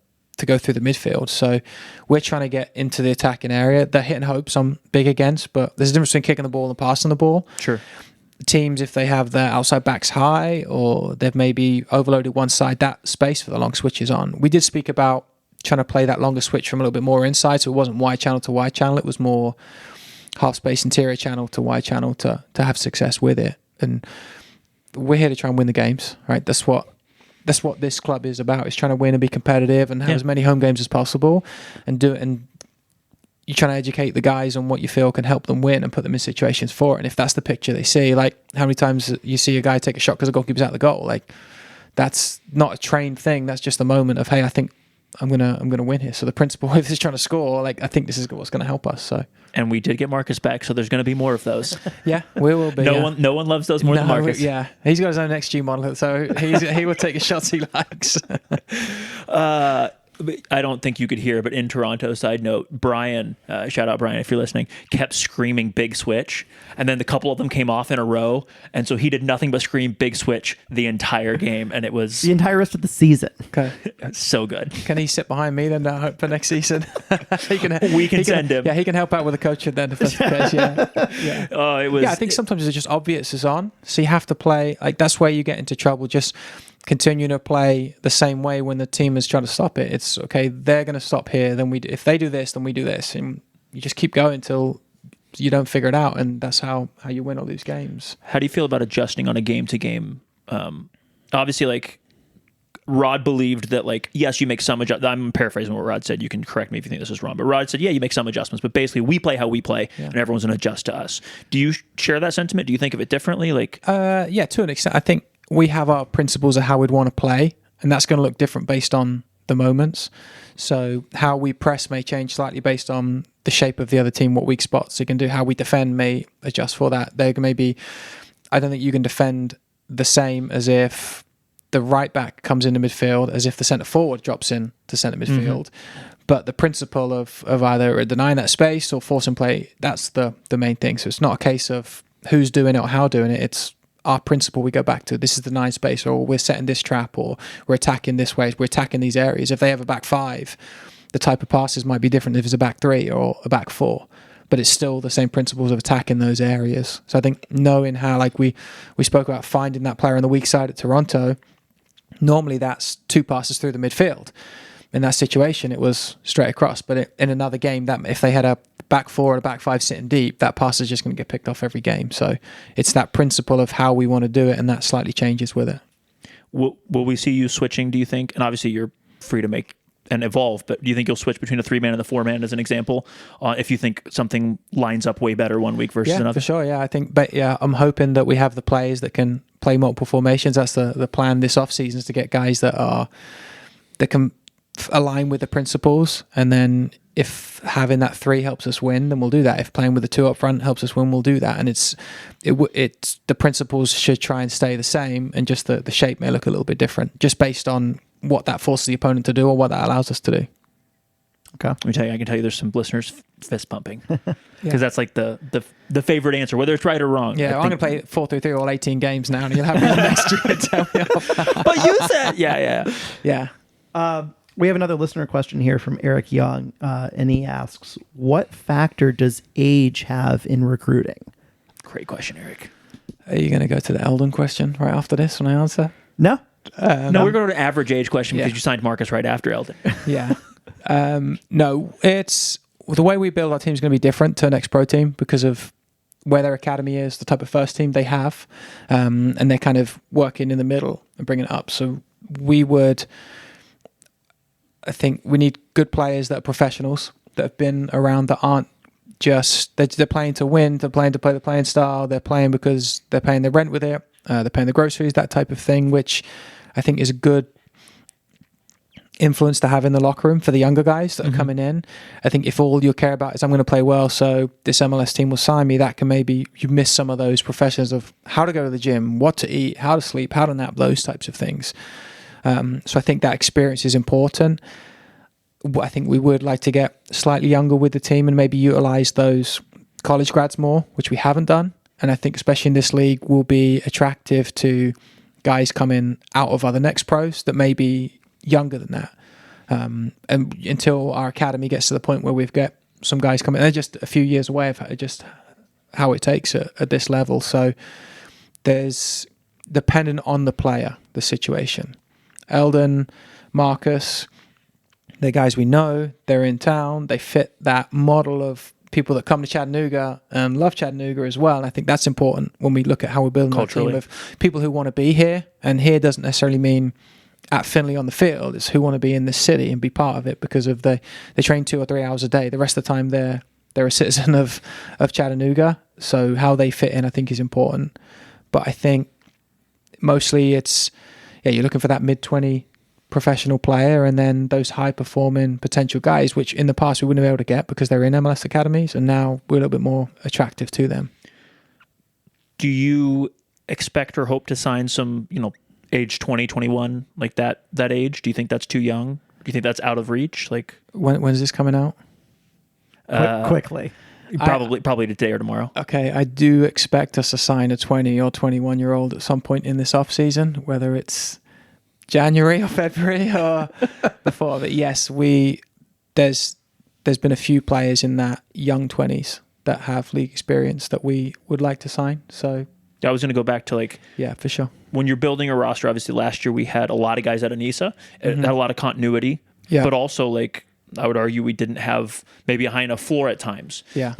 go through the midfield. So we're trying to get into the attacking area. The hit and hopes I'm big against, but there's a difference between kicking the ball and passing the ball. Sure. Teams, if they have their outside backs high or they've maybe overloaded one side, that space for the long switch is on. We did speak about trying to play that longer switch from a little bit more inside, so it wasn't wide channel to wide channel. It was more half space interior channel to wide channel to have success with it. And we're here to try and win the games, right? That's what this club is about, is trying to win and be competitive and have as many home games as possible and do it. And you're trying to educate the guys on what you feel can help them win and put them in situations for it. And if that's the picture they see, like how many times you see a guy take a shot because the goalkeeper's out the goal, like that's not a trained thing. That's just a moment of, hey, I think I'm gonna win here. So the principle, if he's trying to score, like I think this is what's going to help us. So, and we did get Marcus back, so there's going to be more of those. Yeah, we will be. No one loves those more than Marcus. Yeah, he's got his own XG model, so he will take the shots he likes. I don't think you could hear, but in Toronto, side note, Brian, shout out Brian if you're listening, kept screaming big switch, and then the couple of them came off in a row, and so he did nothing but scream big switch the entire game, and it was the entire rest of the season. Okay, so good. Can he sit behind me then for next season? We can send him. Yeah, he can help out with the coaching then if that's the case. Yeah. Oh, it was. Yeah, I think sometimes it's just obvious it's on, so you have to play. Like that's where you get into trouble. Just continue to play the same way when the team is trying to stop it. It's okay, they're going to stop here, then if they do this, then we do this, and you just keep going until you don't figure it out, and that's how you win all these games. How do you feel about adjusting on a game-to-game? Obviously, like, Rod believed that, like, yes, you make some adjustments. I'm paraphrasing what Rod said. You can correct me if you think this is wrong. But Rod said, yeah, you make some adjustments, but basically we play how we play, and everyone's going to adjust to us. Do you share that sentiment? Do you think of it differently? Like, yeah, to an extent. I think we have our principles of how we'd want to play, and that's going to look different based on the moments. So how we press may change slightly based on the shape of the other team, what weak spots you can do. How we defend may adjust for that. There may be, I don't think you can defend the same as if the right back comes into midfield, as if the centre forward drops in to centre midfield. But the principle of either denying that space or forcing play, that's the main thing. So it's not a case of who's doing it or how doing it. It's our principle we go back to. This is the 9 space, or we're setting this trap, or we're attacking this way, we're attacking these areas. If they have a back 5, the type of passes might be different if it's a back 3 or a back 4, but it's still the same principles of attacking those areas. So I think knowing how, like we spoke about finding that player on the weak side at Toronto, normally that's 2 passes through the midfield. In that situation, it was straight across, but in another game, that if they had a back 4 or a back 5 sitting deep, that pass is just going to get picked off every game. So it's that principle of how we want to do it, and that slightly changes with it. Will we see you switching, do you think? And obviously you're free to make and evolve, but do you think you'll switch between a 3-man and the 4-man as an example, if you think something lines up way better one week versus another? For sure, yeah. I think, but yeah, I'm hoping that we have the players that can play multiple formations. That's the plan this offseason, is to get guys that can align with the principles, and then if having that 3 helps us win, then we'll do that. If playing with the 2 up front helps us win, we'll do that. And it's the principles should try and stay the same, and just the shape may look a little bit different, just based on what that forces the opponent to do or what that allows us to do. Okay. Let me tell you, I can tell you there's some listeners fist pumping because that's like the favorite answer, whether it's right or wrong. Yeah, I'm going to play 4-3-3 all 18 games now, and you'll have me next year. Tell me about But you said, yeah. We have another listener question here from Eric Young, and he asks, what factor does age have in recruiting? Great question, Eric. Are you going to go to the Eldon question right after this when I answer? No. No, we're going to average age question because Yeah. you signed Marcus right after Eldon. Yeah. No, it's the way we build our team is going to be different to an ex-pro team because of where their academy is, the type of first team they have, and they're kind of working in the middle and bringing it up. So I think we need good players that are professionals that have been around that aren't just they're playing to win, they're playing to play the playing style, they're playing because they're paying the rent with it, they're paying the groceries, that type of thing, which I think is a good influence to have in the locker room for the younger guys that are coming in. I think if all you care about is I'm going to play well, so this MLS team will sign me, that can maybe you miss some of those professions of how to go to the gym, what to eat, how to sleep, how to nap, those types of things. So I think that experience is important. I think we would like to get slightly younger with the team and maybe utilize those college grads more, which we haven't done. And I think especially in this league will be attractive to guys coming out of other next pros that may be younger than that. And until our academy gets to the point where we've got some guys coming, they're just a few years away of just how it takes at this level. So there's dependent on the player, the situation. Eldon, Marcus, they're guys we know, they're in town, they fit that model of people that come to Chattanooga and love Chattanooga as well. And I think that's important when we look at how we're building a team of people who want to be here. And here doesn't necessarily mean at Finley on the field, it's who want to be in this city and be part of it because of they train 2 or 3 hours a day. The rest of the time they're a citizen of Chattanooga. So how they fit in I think is important. But I think mostly it's you're looking for that mid-20 professional player and then those high-performing potential guys, which in the past we wouldn't have been able to get because they're in MLS academies, and now we're a little bit more attractive to them. Do you expect or hope to sign some, age 20, 21, like that age? Do you think that's too young? Do you think that's out of reach? Like when's this coming out? Quickly. Probably today or tomorrow. Okay, I do expect us to sign a 20 or 21-year-old at some point in this off-season, whether it's January or February or before. But yes, there's been a few players in that young 20s that have league experience that we would like to sign. So I was going to go back to yeah, for sure. When you're building a roster, obviously last year we had a lot of guys at Anissa. It had a lot of continuity, but also I would argue we didn't have maybe a high enough floor at times. Yeah.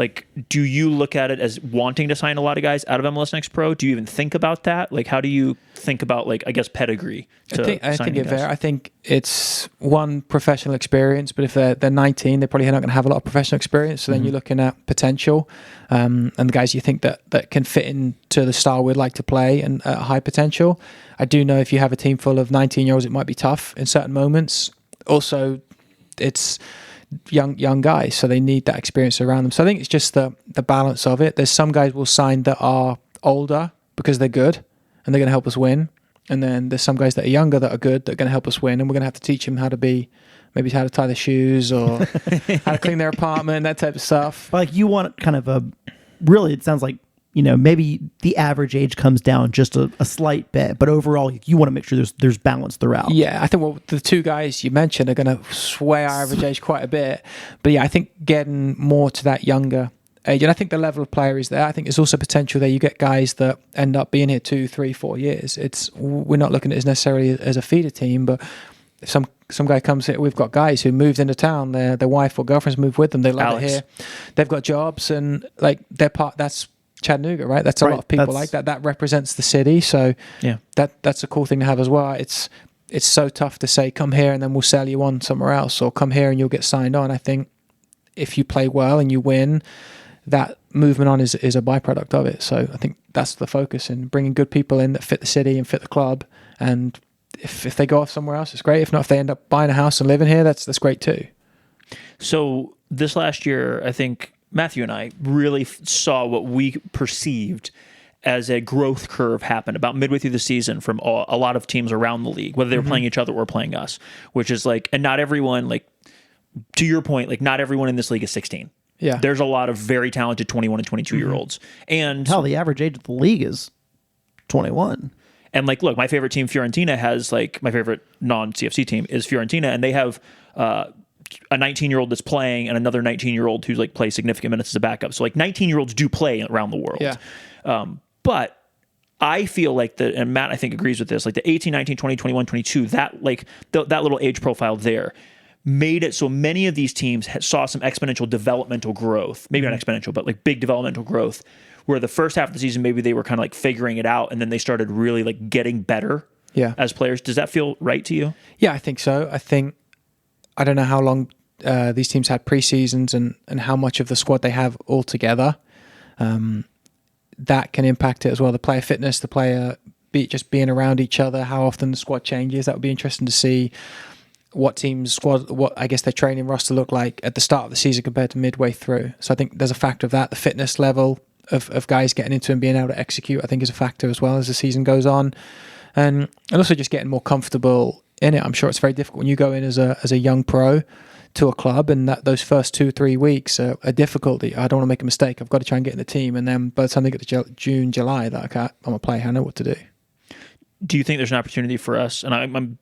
Do you look at it as wanting to sign a lot of guys out of MLS Next Pro? Do you even think about that? How do you think about pedigree? I think it's one professional experience, but if they're 19, they're probably not going to have a lot of professional experience. So then you're looking at potential, and the guys you think that can fit into the style we'd like to play and at high potential. I do know if you have a team full of 19-year-olds, it might be tough in certain moments. Also, it's young guys, so they need that experience around them. So I think it's just the balance of it. There's some guys we'll sign that are older because they're good and they're going to help us win. And then there's some guys that are younger that are good that are going to help us win, and we're going to have to teach them how to tie their shoes or how to clean their apartment, that type of stuff. But you want kind of it sounds like, maybe the average age comes down just a slight bit, but overall you want to make sure there's balance throughout. Yeah, I think the two guys you mentioned are going to sway our average age quite a bit. But yeah, I think getting more to that younger age, and I think the level of player is there. I think there's also potential there. You get guys that end up being here 2, 3, 4 years. We're not looking at it as necessarily as a feeder team, but if some guy comes here, we've got guys who moved into town, their wife or girlfriend's moved with them, they love it here. They've got jobs and they're part, that's Chattanooga, right? That's a lot of people like that. That represents the city. So yeah, that's a cool thing to have as well. It's so tough to say, come here and then we'll sell you on somewhere else, or come here and you'll get signed on. I think if you play well and you win, that movement on is a byproduct of it. So I think that's the focus, in bringing good people in that fit the city and fit the club. And if they go off somewhere else, it's great. If not, if they end up buying a house and living here, that's great too. So this last year, I think Matthew and I really saw what we perceived as a growth curve happened about midway through the season from a lot of teams around the league, whether they were playing each other or playing us, which is like, and not everyone, like, to your point, like, not everyone in this league is 16. Yeah. There's a lot of very talented 21 and 22-year-olds. And Hell, the average age of the league is 21. And like, look, my favorite team, Fiorentina, has like my favorite non-CFC team is Fiorentina, and they have a 19-year-old that's playing and another 19-year-old who's like plays significant minutes as a backup. So like 19-year-olds do play around the world. Yeah. But I feel like and Matt I think agrees with this, like the 18, 19, 20, 21, 22, that like that little age profile there made it so many of these teams saw some exponential developmental growth, maybe not exponential, but like big developmental growth, where the first half of the season, maybe they were kind of like figuring it out, and then they started really like getting better as players. Does that feel right to you? Yeah, I think so. I don't know how long these teams had preseasons and how much of the squad they have all together. That can impact it as well. The player fitness, the player just being around each other, how often the squad changes. That would be interesting to see what I guess their training roster look like at the start of the season compared to midway through. So I think there's a factor of that. The fitness level of guys getting into and being able to execute, I think, is a factor as well as the season goes on. And also just getting more comfortable in it. I'm sure it's very difficult when you go in as a young pro to a club, and those first 2-3 weeks are difficulty. I don't want to make a mistake. I've got to try and get in the team. And then by the time they get to June, July, I'm a player. I know what to do. Do you think there's an opportunity for us? And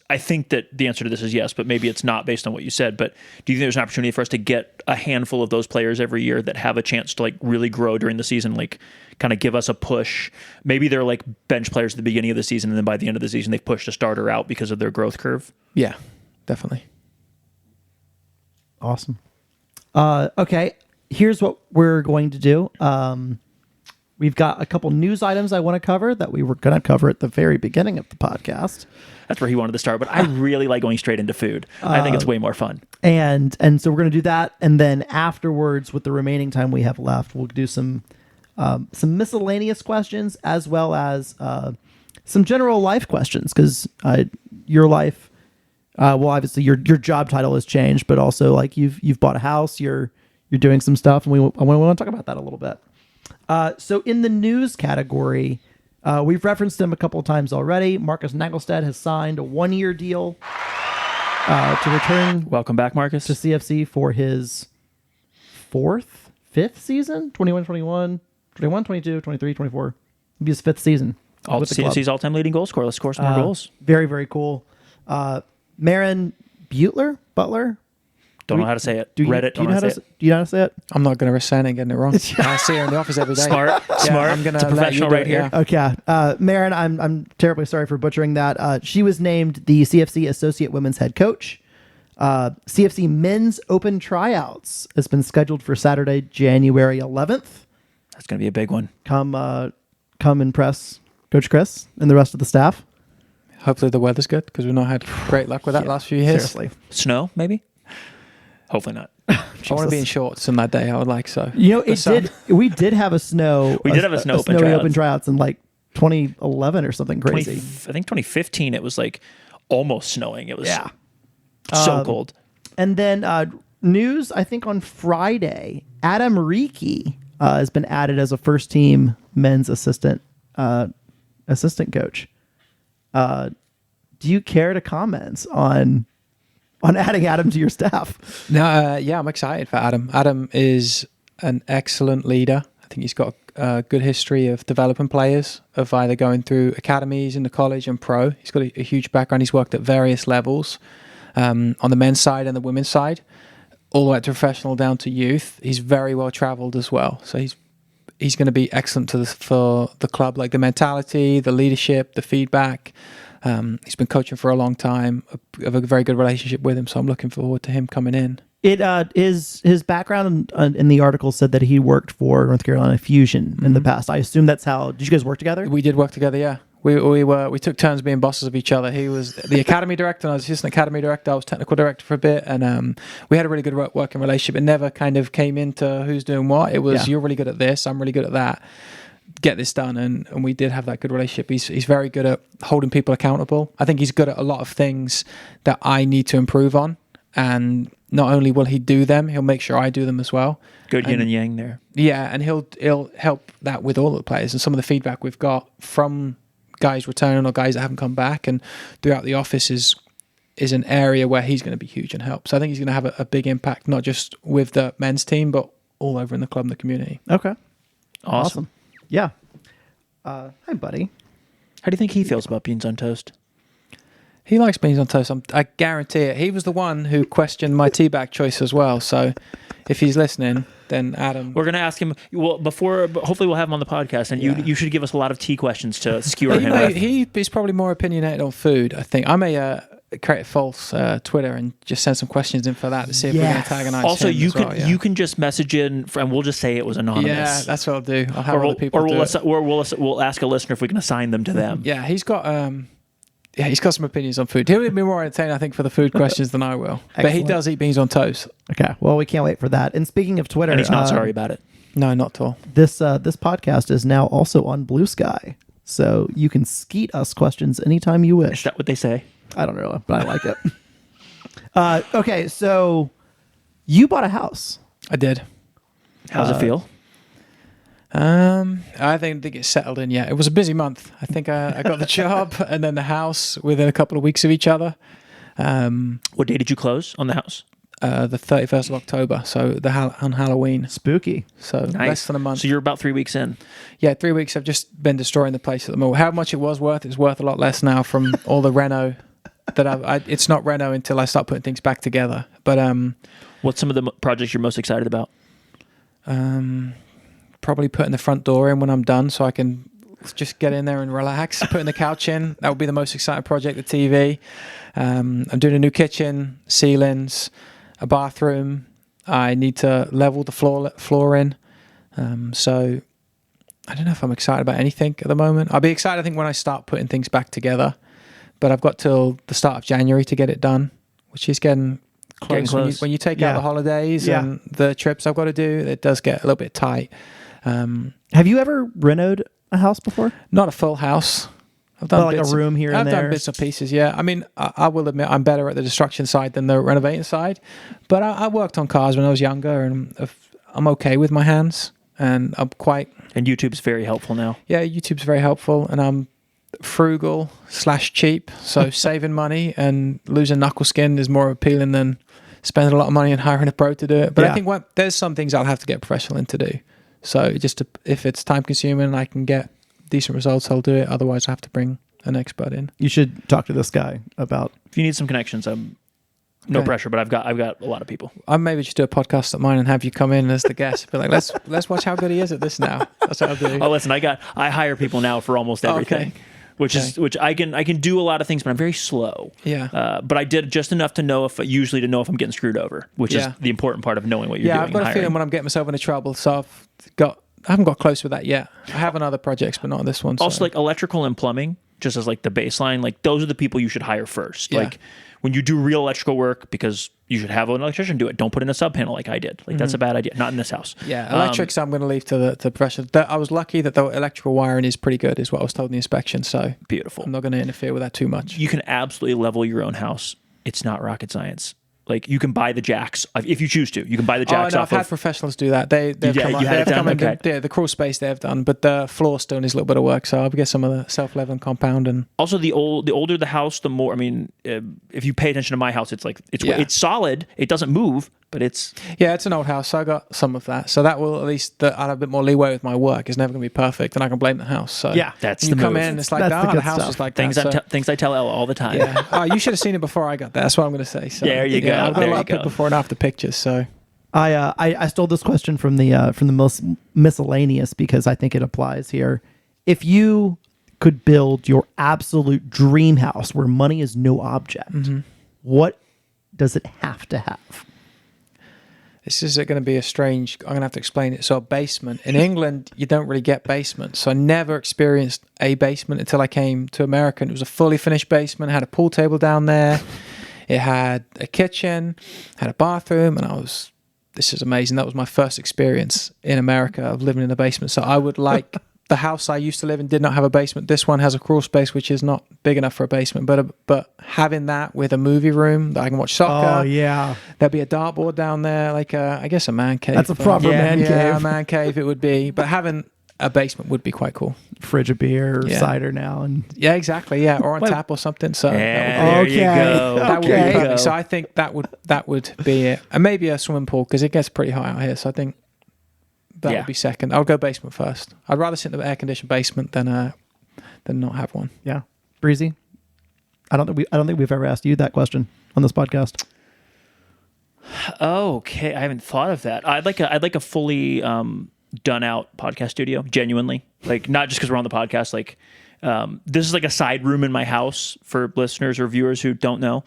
I think that the answer to this is yes, but maybe it's not based on what you said. But do you think there's an opportunity for us to get a handful of those players every year that have a chance to like really grow during the season, like kind of give us a push? Maybe they're like bench players at the beginning of the season, and then by the end of the season, they've pushed a starter out because of their growth curve. Yeah, definitely. Awesome. Okay, here's what we're going to do. We've got a couple news items I want to cover that we were going to cover at the very beginning of the podcast. That's where he wanted to start, but I really like going straight into food. I think it's way more fun. And so we're going to do that, and then afterwards, with the remaining time we have left, we'll do some miscellaneous questions as well as some general life questions, because your life, well, obviously your job title has changed, but also like you've bought a house, you're doing some stuff, and I want to talk about that a little bit. So in the news category, we've referenced him a couple of times already. Marcus Nagelstead has signed a 1-year deal to return. Welcome back, Marcus. To CFC for his fifth season, 21-21, 21-22, 23-24. It'll be his 5th season. All CFC's all-time leading goal scorer. Let's score some more goals. Very, very cool. Marin Butler. Don't know how to say it. Read it. Do you know how to say it? I'm not going to risk saying it and getting it wrong. I see her in the office every day. Smart. I'm going to professional right here. Yeah. Okay. Marin, I'm terribly sorry for butchering that. She was named the CFC Associate Women's Head Coach. CFC Men's Open Tryouts has been scheduled for Saturday, January 11th. That's going to be a big one. Come impress Coach Chris and the rest of the staff. Hopefully the weather's good, because we've not had great luck with that last few years. Seriously. Snow, maybe? Hopefully not. I want to be in shorts on that day. I would like so. You know, we did have a snow. We did have a snow open tryouts in like 2011 or something crazy. I think 2015 it was like almost snowing. It was so cold. And then news, I think on Friday, Adam Reiki has been added as a first team men's assistant coach. Do you care to comment on adding Adam to your staff? No, yeah, I'm excited for Adam. Adam is an excellent leader. I think he's got a good history of developing players, of either going through academies into college and pro. He's got a huge background. He's worked at various levels on the men's side and the women's side, all the way up to professional down to youth. He's very well traveled as well. So he's going to be excellent for the club, like the mentality, the leadership, the feedback. He's been coaching for a long time. I have a very good relationship with him, so I'm looking forward to him coming in. His background in the article said that he worked for North Carolina Fusion in the past. I assume that's how. Did you guys work together? We did work together, yeah. We took turns being bosses of each other. He was the academy director, and I was assistant academy director. I was technical director for a bit, and we had a really good working relationship. It never kind of came into who's doing what. It was you're really good at this, I'm really good at that. Get this done, and we did have that good relationship. He's very good at holding people accountable. I think he's good at a lot of things that I need to improve on, and not only will he do them, he'll make sure I do them as well. Good yin and yang there. Yeah, and he'll help that with all of the players. And some of the feedback we've got from guys returning or guys that haven't come back and throughout the office is an area where he's going to be huge and help. So I think he's going to have a big impact, not just with the men's team, but all over in the club and the community. Okay. Awesome. Yeah. Hi, buddy. How do you think he feels about beans on toast? He likes beans on toast. I guarantee it. He was the one who questioned my tea bag choice as well. So if he's listening, then Adam. We're going to ask him. Well, hopefully we'll have him on the podcast, and you should give us a lot of tea questions to skewer him with. He's probably more opinionated on food, I think. I may create a false Twitter and just send some questions in for that to see if we can antagonize also, him you can just message in, and we'll just say it was anonymous. Yeah, that's what I'll do. I'll have other people do it. Or we'll ask a listener if we can assign them to them. Yeah, he's got some opinions on food. He'll be more entertaining, I think, for the food questions than I will. But he does eat beans on toast. Okay, well, we can't wait for that. And speaking of Twitter, And he's not sorry about it. No, not at all. This podcast is now also on bluesky, so you can skeet us questions anytime you wish. Is that what they say? I don't know, but I like it. Okay, so you bought a house. I did. How's it feel? I think it's settled in yet. It was a busy month. I think I got the job and then the house within a couple of weeks of each other. What day did you close on the house? The 31st of October, so on Halloween. Spooky. So Nice. less than a month. So you're about 3 weeks in. Yeah, 3 weeks. I've just been destroying the place at the moment. How much it was worth? It's worth a lot less now from all the reno that it's not reno until I start putting things back together. But What's some of the projects you're most excited about? probably putting the front door in when I'm done, so I can just get in there and relax. Putting the couch in, that would be the most exciting project. The TV. I'm doing a new kitchen, ceilings, a bathroom. I need to level the floor in. So I don't know if I'm excited about anything at the moment. I'll be excited, I think, when I start putting things back together. But I've got till the start of January to get it done, which is getting close. When you take out the holidays and the trips I've got to do, it does get a little bit tight. Have you ever renoed a house before? Not a full house. I've done like a room here and there. I've done bits and pieces, yeah. I mean, I will admit I'm better at the destruction side than the renovating side. But I worked on cars when I was younger, and I'm okay with my hands. And I'm quite... And YouTube's very helpful now. Yeah, YouTube's very helpful. And I'm frugal / cheap. So saving money and losing knuckle skin is more appealing than spending a lot of money and hiring a pro to do it. But I think there's some things I'll have to get a professional in to do. So if it's time consuming and I can get decent results, I'll do it. Otherwise, I have to bring an expert in. You should talk to this guy about... If you need some connections, no pressure, but I've got a lot of people. I maybe just do a podcast at mine and have you come in as the guest. Be like, let's watch how good he is at this now. That's what I'll do. Oh, listen, I hire people now for almost everything. Okay. Which I can do a lot of things, but I'm very slow. Yeah. But I did just enough to know if I'm getting screwed over, which is the important part of knowing what you're doing. Yeah, I've got a feeling when I'm getting myself into trouble, so I haven't got close with that yet. I have on other projects, but not on this one. Also, like electrical and plumbing, just as like the baseline, like those are the people you should hire first. Yeah. Like when you do real electrical work, because you should have an electrician do it. Don't put in a sub panel like I did. Like that's a bad idea. Not in this house. Yeah, electrics I'm going to leave to the professional. I was lucky that the electrical wiring is pretty good, is what I was told in the inspection. So beautiful. I'm not going to interfere with that too much. You can absolutely level your own house. It's not rocket science. Like you can buy the jacks if you choose to. You can buy the jacks off. I've had professionals do that. They've come in. The crawl space they have done, but the floor still needs a little bit of work. So I'll get some of the self-leveling compound and also the older the house, the more. I mean, if you pay attention to my house, it's solid. It doesn't move, but it's an old house. So I got some of that. So that will at least I'll have a bit more leeway with my work. It's never going to be perfect, and I can blame the house. So that's you the come move. in, and it's like the house is like things. Things I tell Ella all the time. Yeah. Oh, you should have seen it before I got there. That's what I'm going to say. So there you go. I've got a lot of before and after pictures. So I stole this question from the most miscellaneous because I think it applies here. If you could build your absolute dream house where money is no object, what does it have to have? This is going to be I'm going to have to explain it. So a basement. In England, you don't really get basements. So I never experienced a basement until I came to America. And it was a fully finished basement. It had a pool table down there. It had a kitchen, had a bathroom. And this is amazing. That was my first experience in America of living in a basement. So I would like the house I used to live in did not have a basement. This one has a crawl space, which is not big enough for a basement. But having that with a movie room that I can watch soccer. Oh yeah, there'd be a dartboard down there, like I guess a man cave. That's a proper man cave. Yeah, a man cave it would be. But having a basement would be quite cool. Fridge of beer, cider now, and yeah, exactly. Yeah, or on tap or something. So there you go. That would be perfect. So I think that would be it, and maybe a swimming pool because it gets pretty hot out here. So I think that would be second. I'll go basement first. I'd rather sit in the air conditioned basement than not have one. Yeah, Breezy. I don't think we've ever asked you that question on this podcast. Okay, I haven't thought of that. I'd like a fully done out podcast studio, genuinely, like not just because we're on the podcast, like this is like a side room in my house for listeners or viewers who don't know.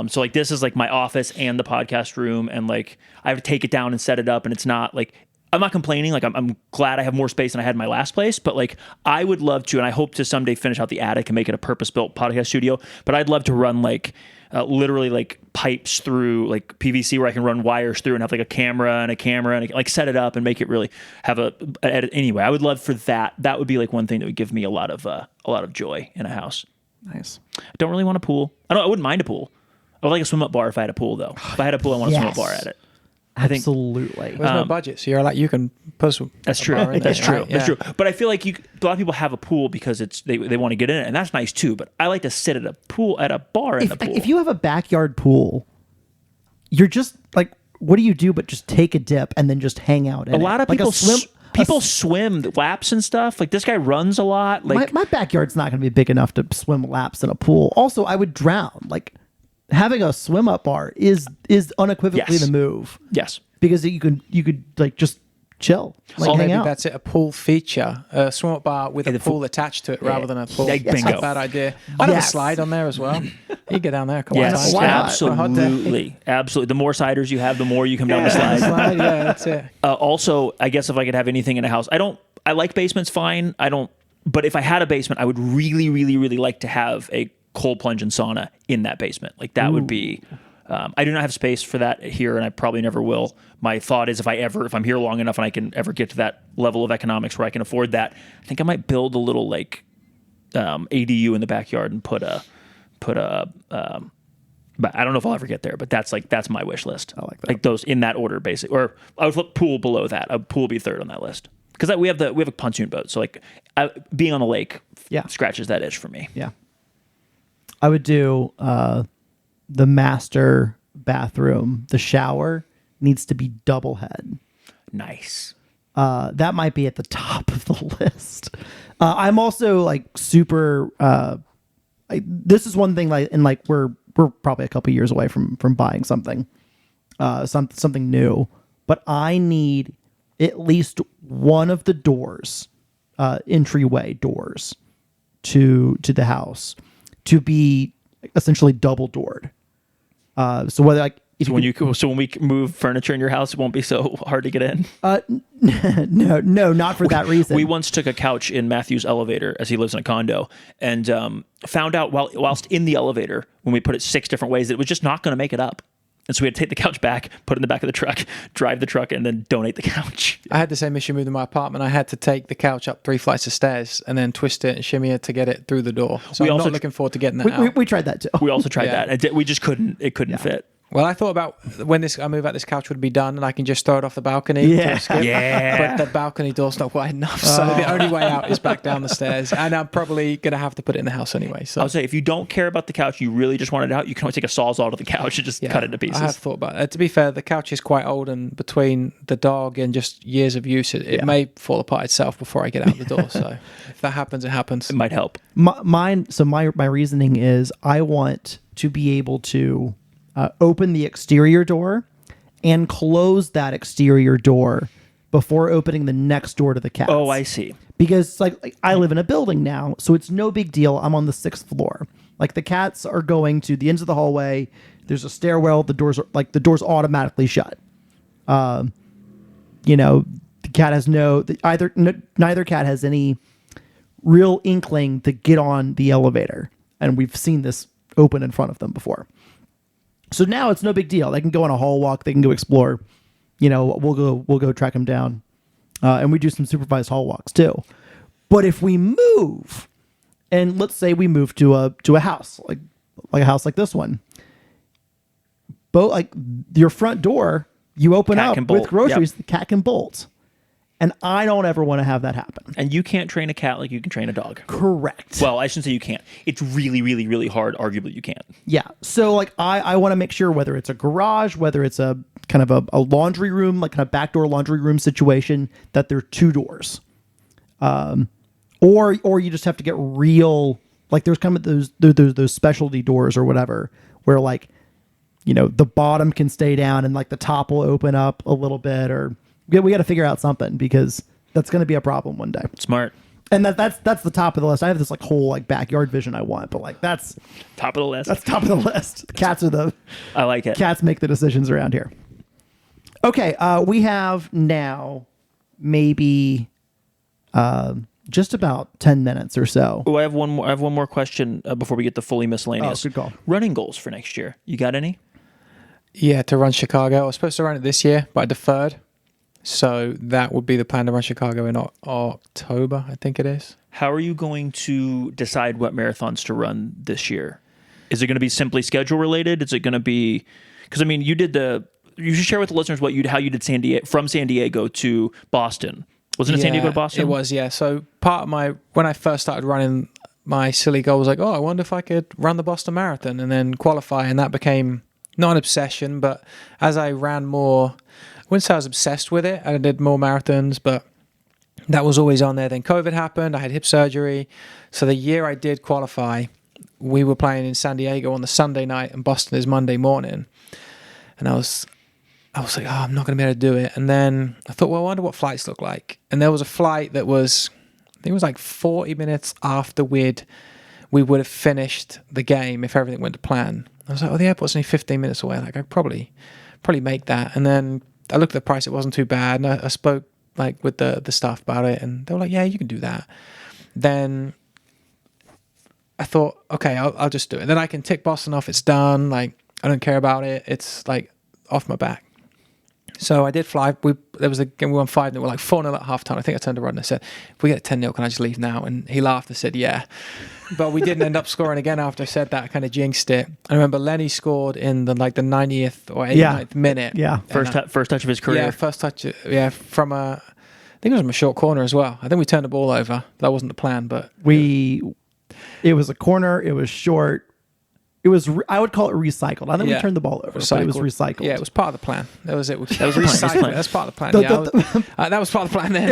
So like this is like my office and the podcast room, and like I have to take it down and set it up, and it's not like, I'm not complaining. Like I'm glad I have more space than I had in my last place, but like I would love to, and I hope to someday finish out the attic and make it a purpose-built podcast studio. But I'd love to run like literally like pipes through like PVC where I can run wires through and have like a camera and like set it up and make it really have a edit. Anyway, I would love for that. That would be like one thing that would give me a lot of joy in a house. Nice. I don't really want a pool. I wouldn't mind a pool. I would like a swim up bar if I had a pool though. If I had a pool, I want a swim up bar at it. Absolutely. There's no budget, so you're like, you can put some. That's true. That's true. That's true. But I feel like a lot of people have a pool because they want to get in it, and that's nice too. But I like to sit at a bar in the pool. If you have a backyard pool, you're just like, what do you do but just take a dip and then just hang out in it? A lot of like people swim laps and stuff. Like this guy runs a lot. Like my backyard's not going to be big enough to swim laps in a pool. Also, I would drown. Like having a swim up bar is unequivocally the move. Yes. Because you could like just chill, like hang out. That's it. A pool feature, a swim up bar with a pool attached to it rather than a pool. That's not a bad idea. I'd have a slide on there as well. You get down there a couple of times. Absolutely. The more sliders you have, the more you come down the slide. Yeah, that's it. Also, I guess if I could have anything in a house, I like basements fine. But if I had a basement, I would really, really, really like to have a cold plunge and sauna in that basement. Like that would be. I do not have space for that here, and I probably never will. My thought is if I'm here long enough and I can ever get to that level of economics where I can afford that, I think I might build a little like ADU in the backyard and put a. But I don't know if I'll ever get there. But that's my wish list. I like that. Like those in that order, basically. Or I would flip pool below that. A pool would be third on that list because we have a pontoon boat. So like being on the lake, scratches that itch for me. Yeah, I would do. The master bathroom, the shower needs to be double head. Nice. That might be at the top of the list. I'm also like super. This is one thing like we're probably a couple years away from buying something, something new. But I need at least one of the doors, entryway doors, to the house, to be essentially double doored. So whether like when we move furniture in your house, it won't be so hard to get in. No, not for that reason. We once took a couch in Matthew's elevator as he lives in a condo, and found out whilst in the elevator when we put it 6 different ways that it was just not going to make it up. And so we had to take the couch back, put it in the back of the truck, drive the truck, and then donate the couch. I had the same issue moving my apartment. I had to take the couch up 3 flights of stairs and then twist it and shimmy it to get it through the door. So I'm not looking forward to getting that out. We tried that too. We also tried that. We just couldn't. It couldn't fit. Well, I thought about when I move out, this couch would be done and I can just throw it off the balcony to escape. Yeah. But the balcony door's not wide enough, so the only way out is back down the stairs. And I'm probably going to have to put it in the house anyway. So I'll say, if you don't care about the couch, you really just want it out, you can always take a Sawzall to the couch and just cut it to pieces. I have thought about it. To be fair, the couch is quite old, and between the dog and just years of use, it may fall apart itself before I get out the door. So if that happens, it happens. It might help. My reasoning is I want to be able to open the exterior door and close that exterior door before opening the next door to the cats. Oh, I see. Because like I live in a building now, so it's no big deal. I'm on the 6th floor. Like the cats are going to the ends of the hallway. There's a stairwell. The doors automatically shut. The cat has neither cat has any real inkling to get on the elevator, and we've seen this open in front of them before. So now it's no big deal. They can go on a hall walk. They can go explore. We'll go track them down, and we do some supervised hall walks too. But if we move, and let's say we move to a house, like a house like this one, like your front door, you open Cat up can bolt. with groceries, Yep. the cat can bolt. And I don't ever want to have that happen. And you can't train a cat like you can train a dog. Correct. Well, I shouldn't say you can't. It's really, really, really hard. Arguably, you can't. Yeah. So like I want to make sure whether it's a garage, whether it's a kind of a laundry room, like kind of backdoor laundry room situation, that there are two doors. Or you just have to get real, like there's kind of those specialty doors or whatever where like, you know, the bottom can stay down and like the top will open up a little bit, or we got to figure out something because that's going to be a problem one day. Smart. And that's the top of the list. I have this like whole like backyard vision I want, but like that's Top of the list. That's top of the list. The cats are the I like it. cats make the decisions around here. Okay, we have now maybe just about 10 minutes or so. Oh, I have one more question before we get to fully miscellaneous. Oh, good call. Running goals for next year. You got any? Yeah, to run Chicago. I was supposed to run it this year, but I deferred. So that would be the plan to run Chicago in October, I think it is. How are you going to decide what marathons to run this year? Is it going to be simply schedule related? Is it going to be, because I mean, you should share with the listeners how you did from San Diego to Boston. Wasn't it San Diego to Boston? It was, yeah. So part of when I first started running, my silly goal was like, I wonder if I could run the Boston Marathon and then qualify. And that became not an obsession, but as I ran more, I wouldn't say I was obsessed with it. I did more marathons, but that was always on there. Then COVID happened. I had hip surgery. So the year I did qualify, we were playing in San Diego on the Sunday night and Boston is Monday morning. And I was like, I'm not going to be able to do it. And then I thought, well, I wonder what flights look like. And there was a flight that was, I think it was like 40 minutes after we would have finished the game if everything went to plan. I was like, the airport's only 15 minutes away. Like, I probably make that. And then I looked at the price. It wasn't too bad. And I spoke like with the staff about it. And they were like, yeah, you can do that. Then I thought, okay, I'll just do it. Then I can tick Boston off. It's done. Like, I don't care about it. It's like off my back. So I did fly. There was a game we won 5-0. We're like 4-0 at halftime. I think I turned to Rod and I said, if we get 10-0, can I just leave now? And he laughed and said, yeah. But we didn't end up scoring again after I said that. I kind of jinxed it. I remember Lenny scored in the 90th or 89th minute. Yeah. First touch of his career. Yeah, first touch. Yeah, from I think it was from a short corner as well. I think we turned the ball over. That wasn't the plan, but it was a corner. It was short. It was, I would call it recycled. I think we turned the ball over, but it was recycled. Yeah, it was part of the plan. That was it. That was recycling. That's part of the plan. That was part of the plan then.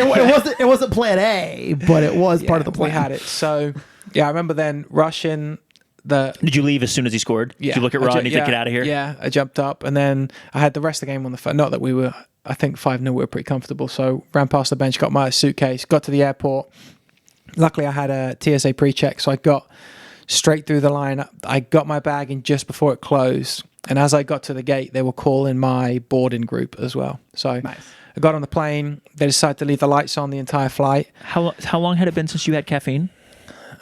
It wasn't plan A, but it was part of the plan. We had it. So, yeah, I remember then rushing the... Did you leave as soon as he scored? Yeah. Did you look at Rod and you think, get out of here? Yeah, I jumped up and then I had the rest of the game on the phone. Not that we were, I think 5-0, we were pretty comfortable. So, ran past the bench, got my suitcase, got to the airport. Luckily, I had a TSA pre-check, so I got straight through the line. I got my bag in just before it closed. And as I got to the gate, they were calling my boarding group as well. So nice. I got on the plane. They decided to leave the lights on the entire flight. How long had it been since you had caffeine?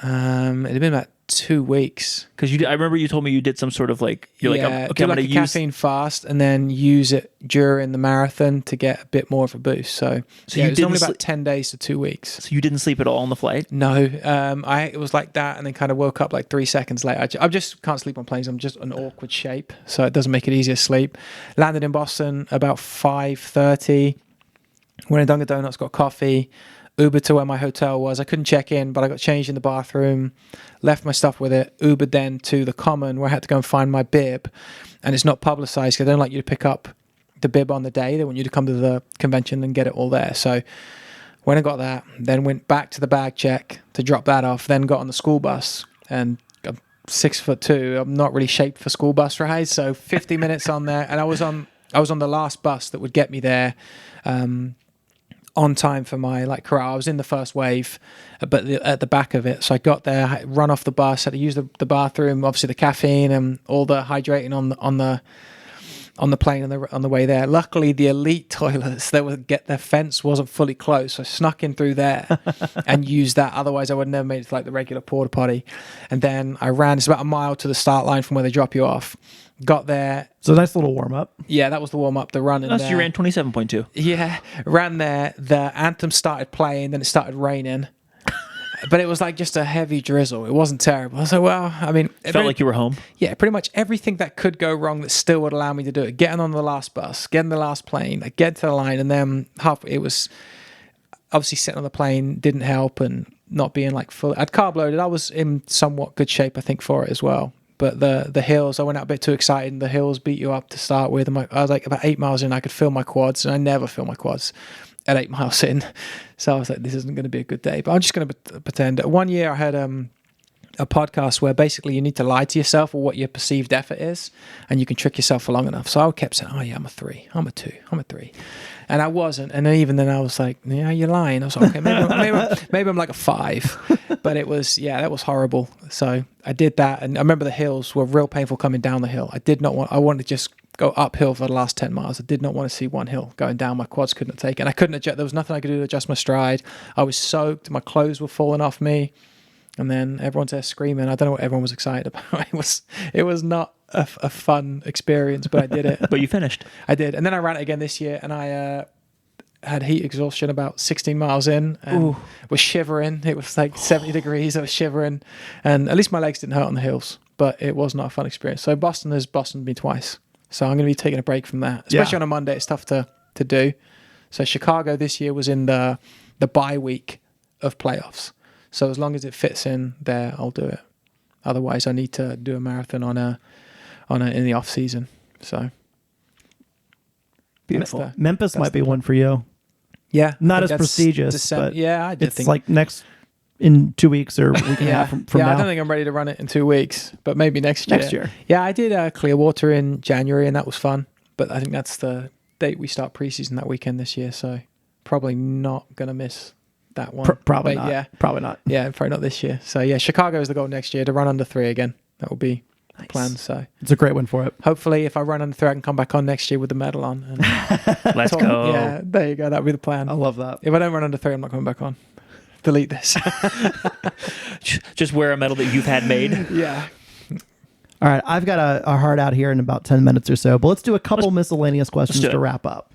It had been about 2 weeks. Because I remember you told me you did some sort of like, do I'm going to use caffeine fast and then use it during the marathon to get a bit more of a boost. So it was only about 10 days to 2 weeks. So you didn't sleep at all on the flight? No, it was like that, and then kind of woke up like 3 seconds later. I just can't sleep on planes. I'm just an awkward shape, so it doesn't make it easier to sleep. Landed in Boston about 5:30. Went to Dunkin' Donuts, got coffee. Ubered to where my hotel was. I couldn't check in, but I got changed in the bathroom, left my stuff with it, Ubered then to the Common where I had to go and find my bib. And it's not publicized because they don't like you to pick up the bib on the day. They want you to come to the convention and get it all there. So when I got that, then went back to the bag check to drop that off, then got on the school bus. And I'm 6'2". I'm not really shaped for school bus rides. So 50 minutes on there. And I was on the last bus that would get me there. On time for my corral. I was in the first wave, but at the back of it. So I got there, I run off the bus, had to use the bathroom, obviously the caffeine and all the hydrating on the plane on the way there. Luckily, the elite toilets their fence wasn't fully closed, so I snuck in through there and used that. Otherwise, I would have never made it to the regular porta potty. And then I ran. It's about a mile to the start line from where they drop you off. Got there. So a nice little warm up. Yeah, that was the warm up. The run in there. So you ran 27.2. Yeah, ran there. The anthem started playing, then it started raining. but it was like just a heavy drizzle. It wasn't terrible. I was like, well, I mean, Felt like you were home. yeah, pretty much everything that could go wrong that still would allow me to do it. Getting on the last bus, getting the last plane, like get to the line, and then it was obviously sitting on the plane didn't help, and not being like full. I'd carb loaded. I was in somewhat good shape, I think, for it as well. But the hills, I went out a bit too excited, and the hills beat you up to start with. And I was like about 8 miles in, I could feel my quads, and I never feel my quads at 8 miles in. So I was like, this isn't going to be a good day. But I'm just going to pretend. One year I had a podcast where basically you need to lie to yourself or what your perceived effort is, and you can trick yourself for long enough. So I kept saying, oh yeah, I'm a 3, I'm a 2, I'm a 3. And I wasn't. And even then I was like, yeah, you're lying. I was like, okay, maybe I'm like a 5. But it was, yeah, that was horrible. So I did that. And I remember the hills were real painful coming down the hill. I wanted to just go uphill for the last 10 miles. I did not want to see one hill going down. My quads couldn't take it. And I couldn't adjust. There was nothing I could do to adjust my stride. I was soaked. My clothes were falling off me. And then everyone's there screaming. I don't know what everyone was excited about. It was not a fun experience, but I did it. But you finished. I did. And then I ran it again this year, and I had heat exhaustion about 16 miles in, and was shivering. It was like 70 degrees. I was shivering, and at least my legs didn't hurt on the hills, but it was not a fun experience. So Boston has Bostoned me twice. So I'm going to be taking a break from that, especially on a Monday. It's tough to do. So Chicago this year was in the bye week of playoffs. So as long as it fits in there, I'll do it. Otherwise, I need to do a marathon in the off season. So beautiful. Memphis might be one for you. Yeah, not as prestigious, but yeah, I did it's think like next in 2 weeks or a week and a half from now. I don't think I'm ready to run it in 2 weeks, but maybe next year. Yeah, I did Clearwater in January, and that was fun. But I think that's the date we start preseason that weekend this year. So probably not going to miss that one. Probably not. Yeah, probably not. Yeah, probably not this year. So yeah, Chicago is the goal next year, to run under 3 again. That will be the plan. So it's a great one for it. Hopefully, if I run under 3, I can come back on next year with the medal on. And Let's go. Yeah, there you go. That would be the plan. I love that. If I don't run under 3, I'm not coming back on. Delete this. Just wear a medal that you've had made. Yeah. All right, I've got a hard out here in about 10 minutes or so, but let's do a couple miscellaneous questions to wrap up.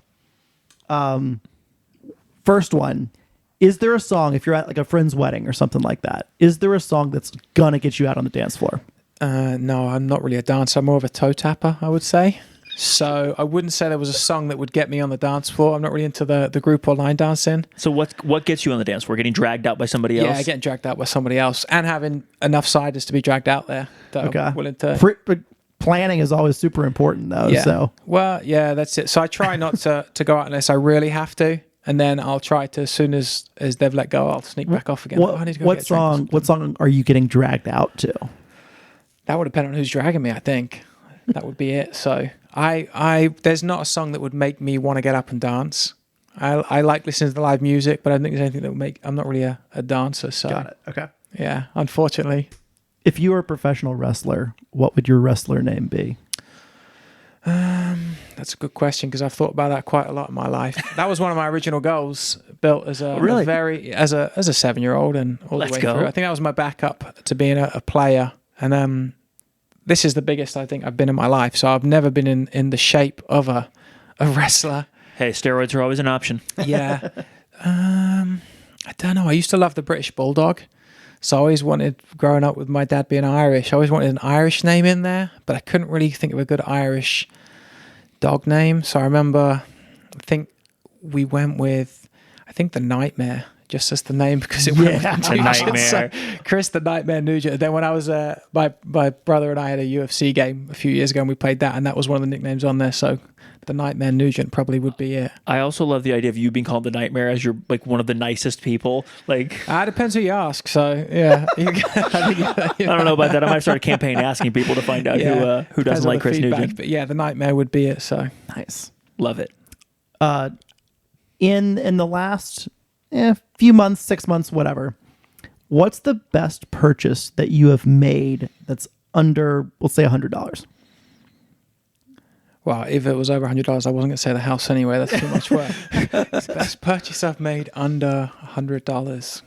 First one. Is there a song, if you're at like a friend's wedding or something like that, is there a song that's going to get you out on the dance floor? No, I'm not really a dancer. I'm more of a toe tapper, I would say. So I wouldn't say there was a song that would get me on the dance floor. I'm not really into the group or line dancing. So what gets you on the dance floor? Getting dragged out by somebody else? Yeah, getting dragged out by somebody else and having enough siders to be dragged out there. That I'm willing to... Planning is always super important, though. Yeah. So. Well, yeah, that's it. So I try not to go out unless I really have to. And then I'll try to, as soon as they've let go, I'll sneak back off again. What song are you getting dragged out to? That would depend on who's dragging me, I think. That would be it. So there's not a song that would make me want to get up and dance. I like listening to the live music, but I don't think there's anything that would make... I'm not really a dancer, so... Got it. Okay. Yeah, unfortunately. If you were a professional wrestler, what would your wrestler name be? That's a good question, because I've thought about that quite a lot in my life. That was one of my original goals, built as a 7-year-old and all the way through. I think that was my backup to being a player. And this is the biggest I think I've been in my life. So I've never been in the shape of a wrestler. Hey, steroids are always an option. Yeah. I don't know. I used to love the British Bulldog. So I always wanted, growing up with my dad being Irish, I always wanted an Irish name in there, but I couldn't really think of a good Irish dog name. So I remember, I think we went with, the Nightmare, just as the name, because it went with the Nightmare. So Chris the Nightmare Nugent. Then when I was, my brother and I had a UFC game a few years ago, and we played that, and that was one of the nicknames on there. So the Nightmare Nugent probably would be it. I also love the idea of you being called the Nightmare, as you're like one of the nicest people. Like, depends who you ask. So yeah, I don't know about that. I might start a campaign asking people to find out who doesn't like Chris Nugent. But yeah, the Nightmare would be it. So nice, love it. In the last few months, 6 months, whatever, what's the best purchase that you have made that's under, let's say, $100? Well, if it was over $100, I wasn't going to say the house anyway. That's too much work. It's the best purchase I've made under $100.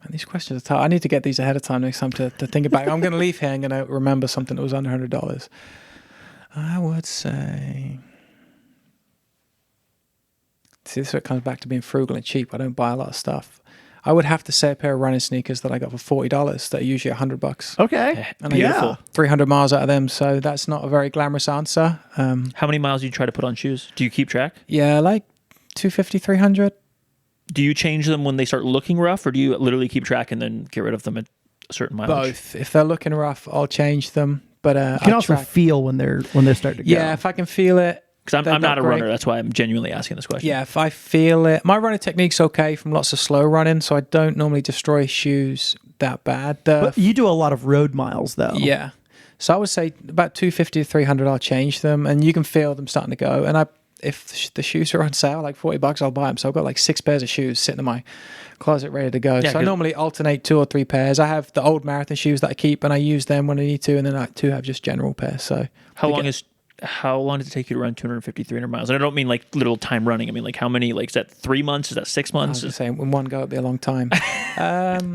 Man, these questions are tough. I need to get these ahead of time next time to think about it. I'm going to leave here and going to remember something that was under $100. I would say See, this is what comes back to being frugal and cheap. I don't buy a lot of stuff. I would have to say a pair of running sneakers that I got for $40 that are usually $100. Okay. And I get 300 miles out of them, so that's not a very glamorous answer. How many miles do you try to put on shoes? Do you keep track? Yeah, like 250, 300. Do you change them when they start looking rough, or do you literally keep track and then get rid of them at a certain mileage? Both. If they're looking rough, I'll change them. But you can also feel when they're starting to go. Yeah, if I can feel it. Because I'm not a runner. That's why I'm genuinely asking this question. Yeah, if I feel it. My running technique's okay from lots of slow running, so I don't normally destroy shoes that bad. But you do a lot of road miles, though. Yeah. So I would say about 250 to 300, I'll change them, and you can feel them starting to go. And if the shoes are on sale, like $40, I'll buy them. So I've got like 6 pairs of shoes sitting in my closet ready to go. Yeah, so I normally alternate 2 or 3 pairs. I have the old marathon shoes that I keep, and I use them when I need to, and then I too have just general pairs. So How long does it take you to run 250, 300 miles? And I don't mean like little time running. I mean like how many, like is that 3 months? Is that 6 I months? was saying in one go it'd be a long time.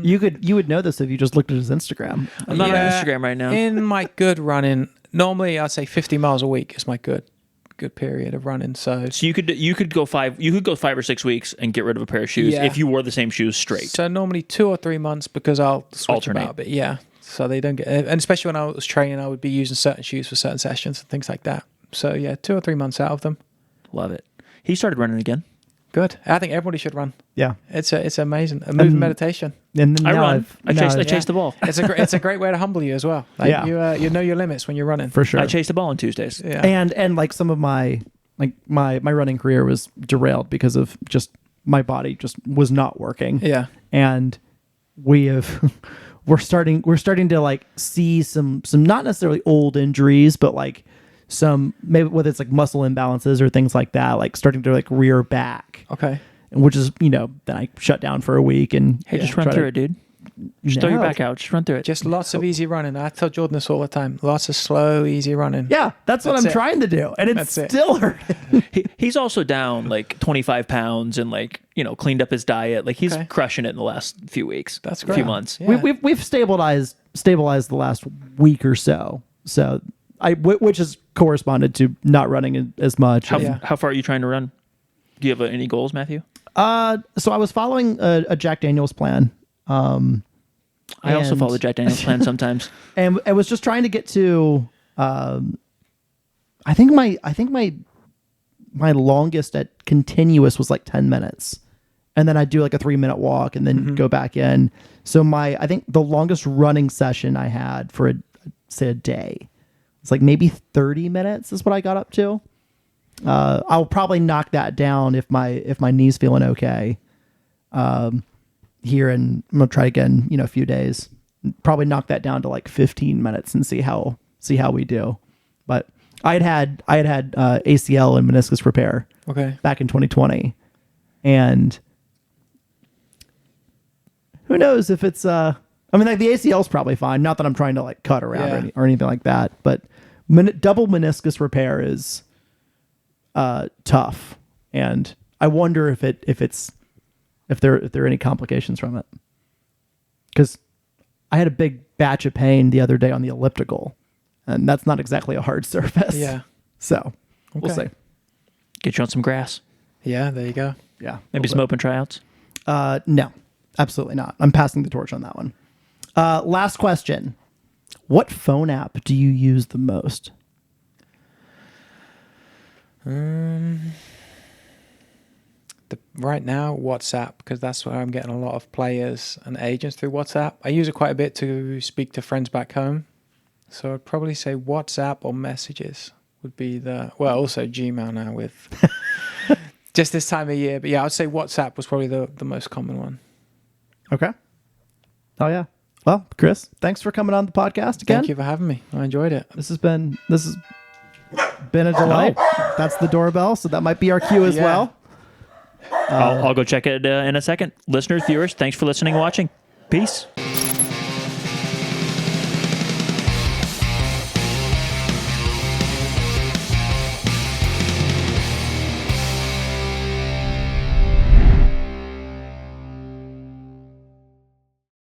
You would know this if you just looked at his Instagram. I'm not on Instagram right now. In my good running, normally I'd say 50 miles a week is my good period of running. So you could go 5 or 6 weeks and get rid of a pair of shoes if you wore the same shoes straight. So normally 2 or 3 months because I'll switch Alternate. about a bit. Yeah. So they don't get, and especially when I was training, I would be using certain shoes for certain sessions and things like that. So yeah, 2 or 3 months out of them. Love it. He started running again. Good. I think everybody should run. Yeah, it's amazing. A movement meditation. And I run. I chase the ball. It's a great way to humble you as well. Like you know your limits when you're running. For sure. I chase the ball on Tuesdays. Yeah. And like some of my running career was derailed because of just my body just was not working. Yeah. And we're starting to like see some not necessarily old injuries, but like some, maybe whether it's like muscle imbalances or things like that, like starting to like rear back. Okay. And which is, then I shut down for a week and just run through it, dude. Just throw your back out. Just run through it. Just lots of easy running. I tell Jordan this all the time. Lots of slow, easy running. Yeah, that's what I'm trying to do. And it's still hurting. He's also down like 25 pounds and like, cleaned up his diet. Like he's crushing it in the last few weeks. That's great. Few months. Yeah. We've stabilized the last week or so. So which has corresponded to not running as much. How far are you trying to run? Do you have any goals, Matthew? So I was following a Jack Daniel's plan. I also follow the Jack Daniel's plan sometimes. And I was just trying to get to, I think my longest at continuous was like 10 minutes. And then I'd do like a 3-minute walk and then go back in. So I think the longest running session I had for a day, it's like maybe 30 minutes is what I got up to. I'll probably knock that down if my knee's feeling okay. Here, and I'm gonna try again, a few days. Probably knock that down to like 15 minutes and see how we do. But I had ACL and meniscus repair back in 2020, and who knows if it's like the ACL is probably fine. Not that I'm trying to like cut around or anything like that, but double meniscus repair is tough, and I wonder if there are any complications from it, because I had a big batch of pain the other day on the elliptical, and that's not exactly a hard surface. Yeah. So we'll see. Get you on some grass. Yeah, there you go. Yeah. Maybe some open tryouts. No, absolutely not. I'm passing the torch on that one. Last question. What phone app do you use the most? Right now, WhatsApp, because that's where I'm getting a lot of players and agents through WhatsApp. I use it quite a bit to speak to friends back home. So I'd probably say WhatsApp or messages would be also Gmail now with just this time of year. But yeah, I'd say WhatsApp was probably the most common one. Okay. Oh yeah. Well, Chris, thanks for coming on the podcast again. Thank you for having me. I enjoyed it. This has been a delight. That's the doorbell, so that might be our cue as well. I'll go check it in a second. Listeners, viewers, thanks for listening and watching. Peace.